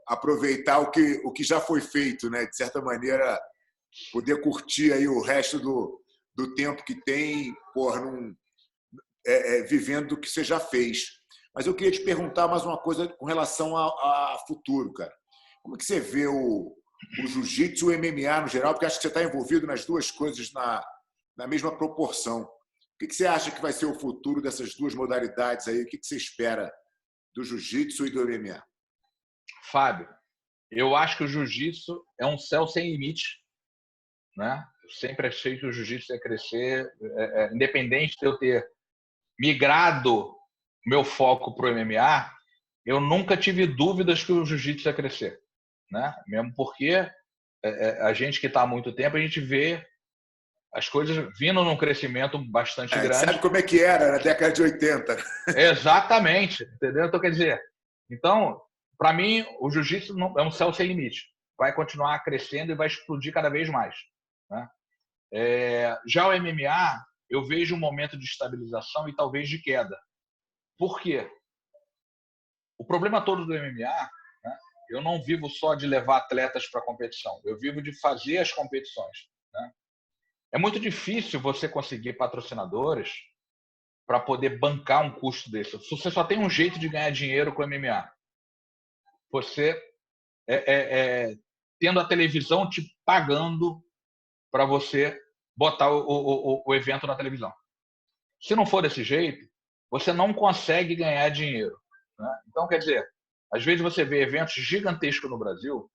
aproveitar o que já foi feito, né? De certa maneira, poder curtir aí o resto do tempo que tem, vivendo do que você já fez. Mas eu queria te perguntar mais uma coisa com relação a futuro, cara. Como é que você vê o jiu-jitsu e o MMA no geral? Porque acho que você está envolvido nas duas coisas na mesma proporção. O que você acha que vai ser o futuro dessas duas modalidades aí? O que você espera do jiu-jitsu e do MMA? Fábio, eu acho que o jiu-jitsu é um céu sem limite, né? Eu sempre achei que o jiu-jitsu ia crescer, independente de eu ter migrado meu foco para o MMA, eu nunca tive dúvidas que o jiu-jitsu ia crescer, né? Mesmo porque a gente que está há muito tempo, a gente vê as coisas vindo num crescimento bastante A gente sabe grande. como é que era na década de 80. Exatamente, entendeu? Então, quer dizer, então, para mim, o jiu-jitsu é um céu sem limite. Vai continuar crescendo e vai explodir cada vez mais, né? Já o MMA, eu vejo um momento de estabilização e talvez de queda. Por quê? O problema todo do MMA, né, eu não vivo só de levar atletas para a competição, eu vivo de fazer as competições, né? É muito difícil você conseguir patrocinadores para poder bancar um custo desse. Se você só tem um jeito de ganhar dinheiro com o MMA, você tendo a televisão te pagando para você botar o evento na televisão. Se não for desse jeito, você não consegue ganhar dinheiro, né? Então, quer dizer, às vezes você vê eventos gigantescos no Brasil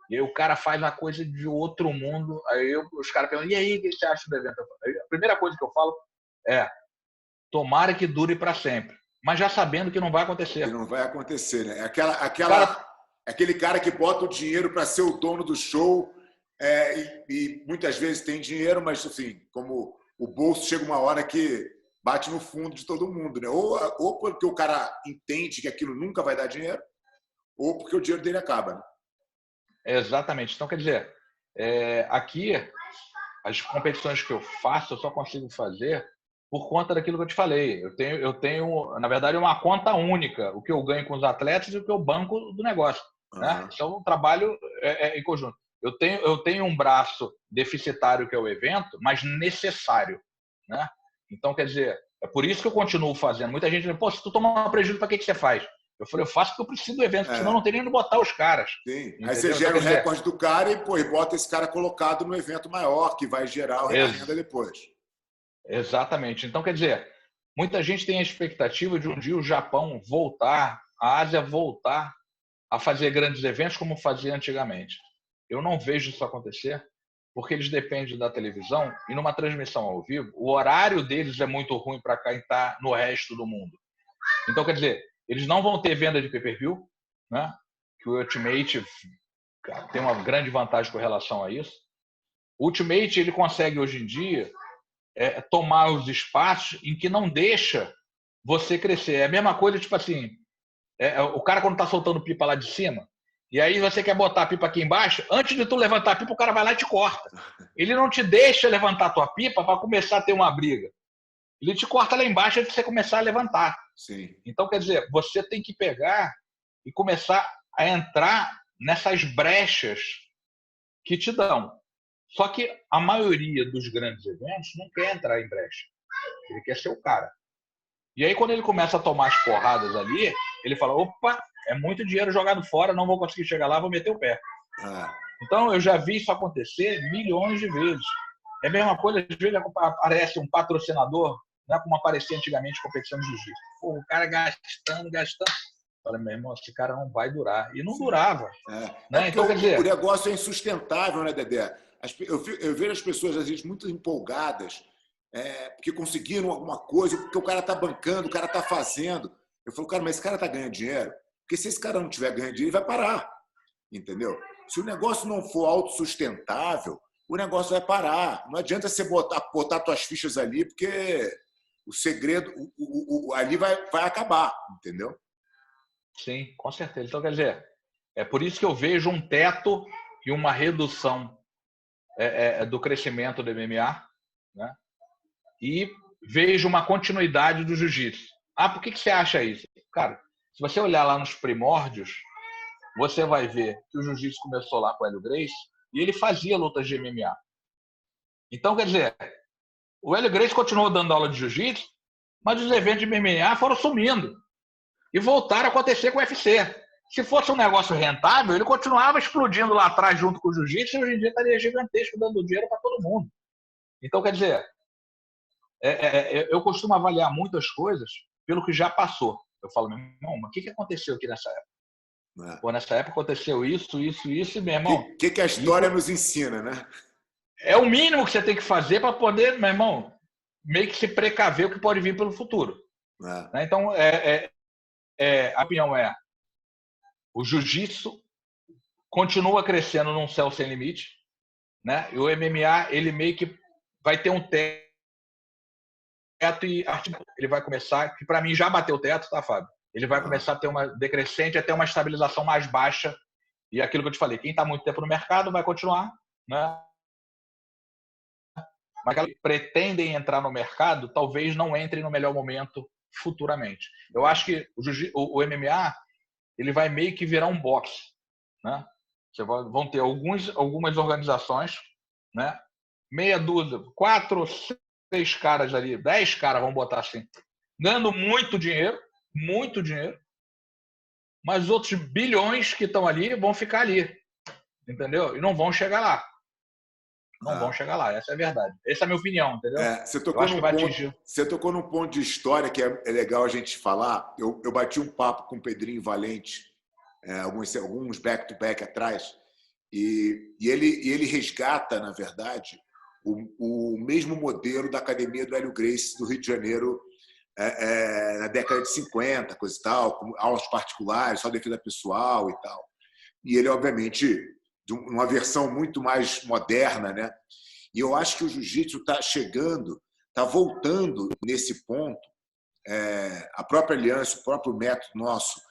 e aí o cara faz uma coisa de outro mundo, aí os caras perguntam, e aí, o que você acha do evento? A primeira coisa que eu falo é, tomara que dure para sempre, mas já sabendo que não vai Que acontecer. não vai acontecer, né? Cara, Aquele cara que bota o dinheiro para ser o dono do show e muitas vezes tem dinheiro, mas assim, como o bolso chega uma hora que bate no fundo de todo mundo, né? Ou porque o cara entende que aquilo nunca vai dar dinheiro, ou porque o dinheiro dele acaba, né? exatamente. Então, quer dizer, aqui, as competições que eu faço, eu só consigo fazer por conta daquilo que eu te falei. Eu tenho, na verdade, uma conta única, o que eu ganho com os atletas e o que eu banco do negócio, né? Uhum. Isso é um trabalho em conjunto. Eu tenho um braço deficitário, que é o evento, mas necessário, né? Então, quer dizer, é por isso que eu continuo fazendo. Muita gente diz, pô, se tu tomar um prejuízo, para que você faz? Eu falei, eu faço porque eu preciso do evento, senão não tem nem onde botar os caras. Sim. Aí você Entendeu? Então, gera o quer dizer, recorde do cara e bota esse cara colocado no evento maior, que vai gerar a renda depois. exatamente. Então, quer dizer, muita gente tem a expectativa de um dia o Japão voltar, a Ásia voltar a fazer grandes eventos como fazia antigamente. Eu não vejo isso acontecer, porque eles dependem da televisão e numa transmissão ao vivo, o horário deles é muito ruim para quem está no resto do mundo. Então, quer dizer, eles não vão ter venda de pay-per-view, né? Que o Ultimate tem uma grande vantagem com relação a isso. O Ultimate ele consegue hoje em dia tomar os espaços em que não deixa você crescer. É a mesma coisa, tipo assim, o cara quando tá soltando pipa lá de cima, e aí você quer botar a pipa aqui embaixo, antes de tu levantar a pipa, o cara vai lá e te corta. Ele não te deixa levantar a tua pipa para começar a ter uma briga. Ele te corta lá embaixo antes de você começar a levantar. Sim. Então, quer dizer, você tem que pegar e começar a entrar nessas brechas que te dão. Só que a maioria dos grandes eventos não quer entrar em brecha. Ele quer ser o cara. E aí, quando ele começa a tomar as porradas ali, ele fala, opa, é muito dinheiro jogado fora, não vou conseguir chegar lá, vou meter o pé. Então, eu já vi isso acontecer milhões de vezes. É a mesma coisa, às vezes aparece um patrocinador, né, como aparecia antigamente em competição de jiu-jitsu. O cara gastando. Fala, meu irmão, esse cara não vai durar. E não durava. Né? Então, quer dizer, o negócio é insustentável, né, Dedé? Eu vejo as pessoas, às vezes, muito empolgadas, porque conseguiram alguma coisa, porque o cara está bancando, o cara está fazendo. Eu falo, cara, mas esse cara está ganhando dinheiro? Porque se esse cara não estiver ganhando dinheiro, ele vai parar. Entendeu? Se o negócio não for autossustentável, o negócio vai parar. Não adianta você botar suas fichas ali, porque o segredo ali vai acabar, entendeu? Sim, com certeza. Então, quer dizer, é por isso que eu vejo um teto e uma redução do crescimento do MMA, né? E vejo uma continuidade do jiu-jitsu. Por que você acha isso? Cara, se você olhar lá nos primórdios, você vai ver que o jiu-jitsu começou lá com o Hélio Gracie e ele fazia lutas de MMA. Então, quer dizer, o Hélio Gracie continuou dando aula de jiu-jitsu, mas os eventos de MMA foram sumindo e voltaram a acontecer com o UFC. Se fosse um negócio rentável, ele continuava explodindo lá atrás junto com o jiu-jitsu e hoje em dia estaria gigantesco, dando dinheiro para todo mundo. Então, quer dizer, eu costumo avaliar muitas coisas pelo que já passou. Eu falo, meu irmão, mas o que aconteceu aqui nessa época? Pô, nessa época aconteceu isso, e meu irmão... O que a história nos ensina, né? É o mínimo que você tem que fazer para poder, meu irmão, meio que se precaver o que pode vir pelo futuro. Né? Então, a opinião é, o jiu-jitsu continua crescendo num céu sem limite, né? E o MMA, ele meio que vai ter um teto e ele vai começar, que para mim já bateu o teto, tá, Fábio? Ele vai começar a ter uma decrescente, até uma estabilização mais baixa. E aquilo que eu te falei, quem está muito tempo no mercado vai continuar, né? Mas que pretendem entrar no mercado, talvez não entrem no melhor momento futuramente. Eu acho que o MMA ele vai meio que virar um boxe, né? Vão ter algumas organizações, né? Meia dúzia, 4, 6 caras ali, 10 caras, vamos botar assim, ganhando muito dinheiro, mas os outros bilhões que estão ali vão ficar ali, entendeu? E não vão chegar lá. Não vão chegar lá, essa é a verdade. Essa é a minha opinião, entendeu? Você tocou num ponto de história que é legal a gente falar. Eu bati um papo com o Pedrinho Valente alguns back-to-back atrás, e ele resgata, na verdade, o mesmo modelo da academia do Hélio Gracie do Rio de Janeiro na década de 50, coisa e tal, com aulas particulares, só defesa pessoal e tal. E ele, obviamente, de uma versão muito mais moderna, né? E eu acho que o jiu-jitsu está chegando, está voltando nesse ponto. A própria aliança, o próprio método nosso,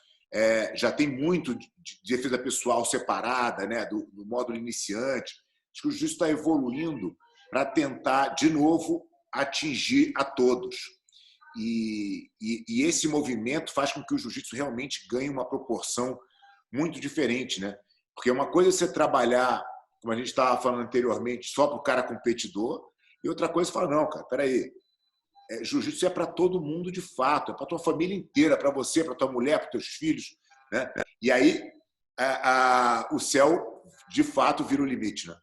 já tem muito de defesa pessoal separada, né? do módulo iniciante. Acho que o jiu-jitsu está evoluindo para tentar, de novo, atingir a todos. E esse movimento faz com que o jiu-jitsu realmente ganhe uma proporção muito diferente, né? Porque uma coisa é você trabalhar, como a gente estava falando anteriormente, só para o cara competidor, e outra coisa é falar, não, cara, peraí, jiu-jitsu é para todo mundo de fato, é para tua família inteira, para você, para tua mulher, para teus filhos, né? E aí o céu, de fato, vira o limite, né?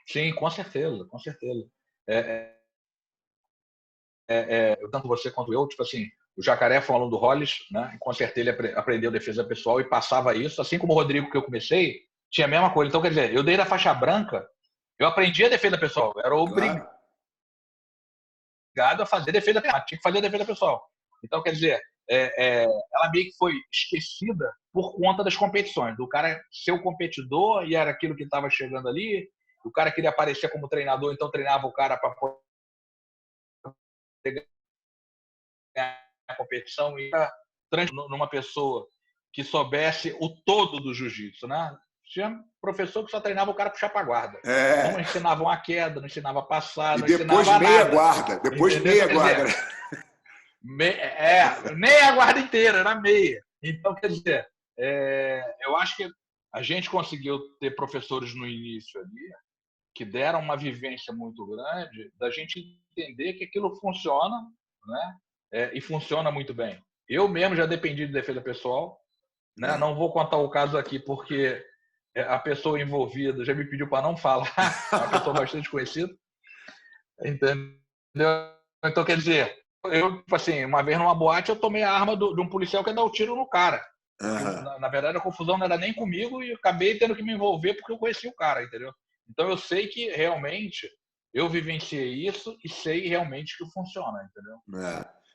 Sim, com certeza, com certeza. Tanto você quanto eu, tipo assim, o Jacaré foi um aluno do Hollis, né? Com certeza ele aprendeu defesa pessoal e passava isso, assim como o Rodrigo, que eu comecei, tinha a mesma coisa. Então, quer dizer, eu desde a faixa branca, eu aprendi a defesa pessoal, era obrigado a fazer defesa pessoal, tinha que fazer defesa pessoal. Então, quer dizer, ela meio que foi esquecida por conta das competições, do cara ser o competidor e era aquilo que estava chegando ali, o cara queria aparecer como treinador, então treinava o cara para poder ganhar a competição e numa pessoa que soubesse o todo do jiu-jitsu, né? Tinha professor que só treinava o cara puxar para a guarda. Não ensinava uma queda, não ensinava a passar, não depois ensinava meia nada. Guarda. Depois meia guarda. Nem a guarda inteira, era meia. Então, quer dizer, eu acho que a gente conseguiu ter professores no início ali que deram uma vivência muito grande da gente entender que aquilo funciona, né? E funciona muito bem. Eu mesmo já dependi de defesa pessoal, né? Não vou contar o caso aqui porque a pessoa envolvida já me pediu para não falar, é uma pessoa bastante conhecida, entendeu? Então, quer dizer, eu, tipo assim, uma vez numa boate eu tomei a arma de um policial que ia dar o tiro no cara. Na verdade, a confusão não era nem comigo e eu acabei tendo que me envolver porque eu conheci o cara, entendeu? Então, eu sei que realmente eu vivenciei isso e sei realmente que funciona, entendeu?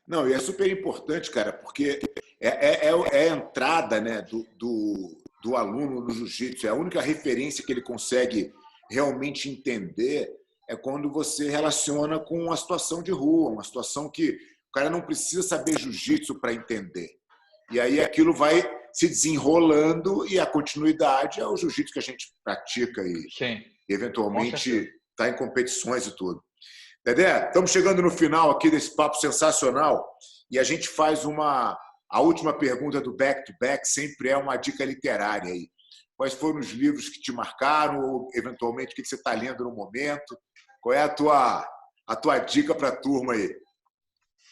Não, e é super importante, cara, porque é a entrada, né, do aluno no jiu-jitsu. É a única referência que ele consegue realmente entender é quando você relaciona com uma situação de rua, uma situação que o cara não precisa saber jiu-jitsu para entender. E aí aquilo vai se desenrolando e a continuidade é o jiu-jitsu que a gente pratica e Sim, eventualmente está em competições e tudo. Dedé, estamos chegando no final aqui desse papo sensacional e a gente faz a última pergunta do back-to-back, sempre é uma dica literária aí. Quais foram os livros que te marcaram ou, eventualmente, o que você está lendo no momento? Qual é a tua dica para a turma aí?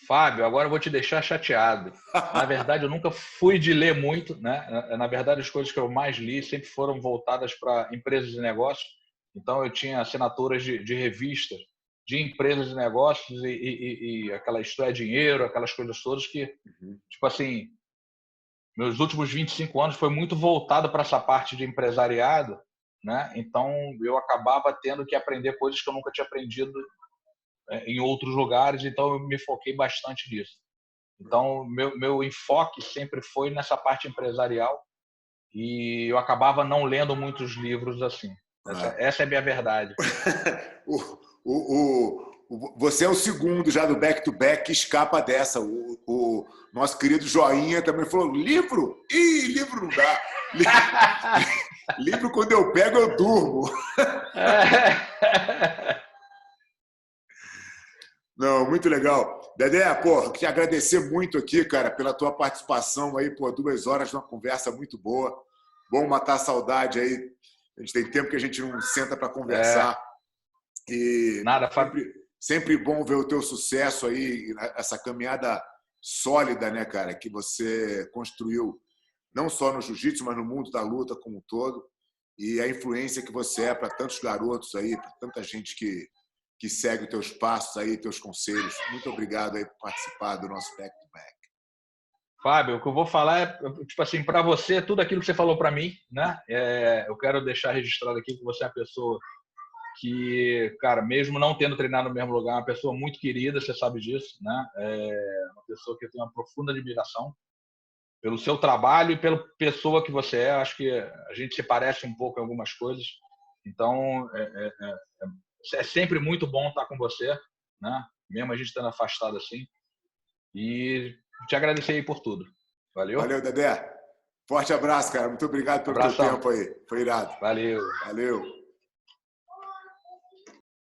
Fábio, agora eu vou te deixar chateado. Na verdade, eu nunca fui de ler muito, né? Na verdade, as coisas que eu mais li sempre foram voltadas para empresas de negócios. Então, eu tinha assinaturas de revistas de empresas de negócios e aquela Isto é Dinheiro, aquelas coisas todas que, tipo assim, meus últimos 25 anos foi muito voltado para essa parte de empresariado, né? Então, eu acabava tendo que aprender coisas que eu nunca tinha aprendido em outros lugares, então eu me foquei bastante nisso. Então, meu enfoque sempre foi nessa parte empresarial e eu acabava não lendo muitos livros assim. Essa é a minha verdade. Você é o segundo já do back-to-back que escapa dessa. O nosso querido Joinha também falou, livro? Ih, livro não dá. Livro, quando eu pego, eu durmo. Não, muito legal. Dedé, pô, te agradecer muito aqui, cara, pela tua participação aí, pô, 2 horas de uma conversa muito boa. Bom matar a saudade aí. A gente tem tempo que a gente não senta para conversar. E Nada, Fábio. Sempre bom ver o teu sucesso aí, essa caminhada sólida, né, cara, que você construiu, não só no jiu-jitsu, mas no mundo da luta como um todo. E a influência que você é para tantos garotos aí, para tanta gente que segue os teus passos aí, teus conselhos. Muito obrigado aí por participar do nosso back-to-back. Fábio, o que eu vou falar é, tipo assim, para você, tudo aquilo que você falou para mim, né? Eu quero deixar registrado aqui que você é uma pessoa que, cara, mesmo não tendo treinado no mesmo lugar, é uma pessoa muito querida, você sabe disso, né? É uma pessoa que eu tenho uma profunda admiração pelo seu trabalho e pela pessoa que você é. Acho que a gente se parece um pouco em algumas coisas. Então, é sempre muito bom estar com você, né? Mesmo a gente estando afastado assim. E te agradecer aí por tudo. Valeu? Valeu, Dedé. Forte abraço, cara. Muito obrigado pelo teu tempo aí. Foi irado. Valeu. Valeu.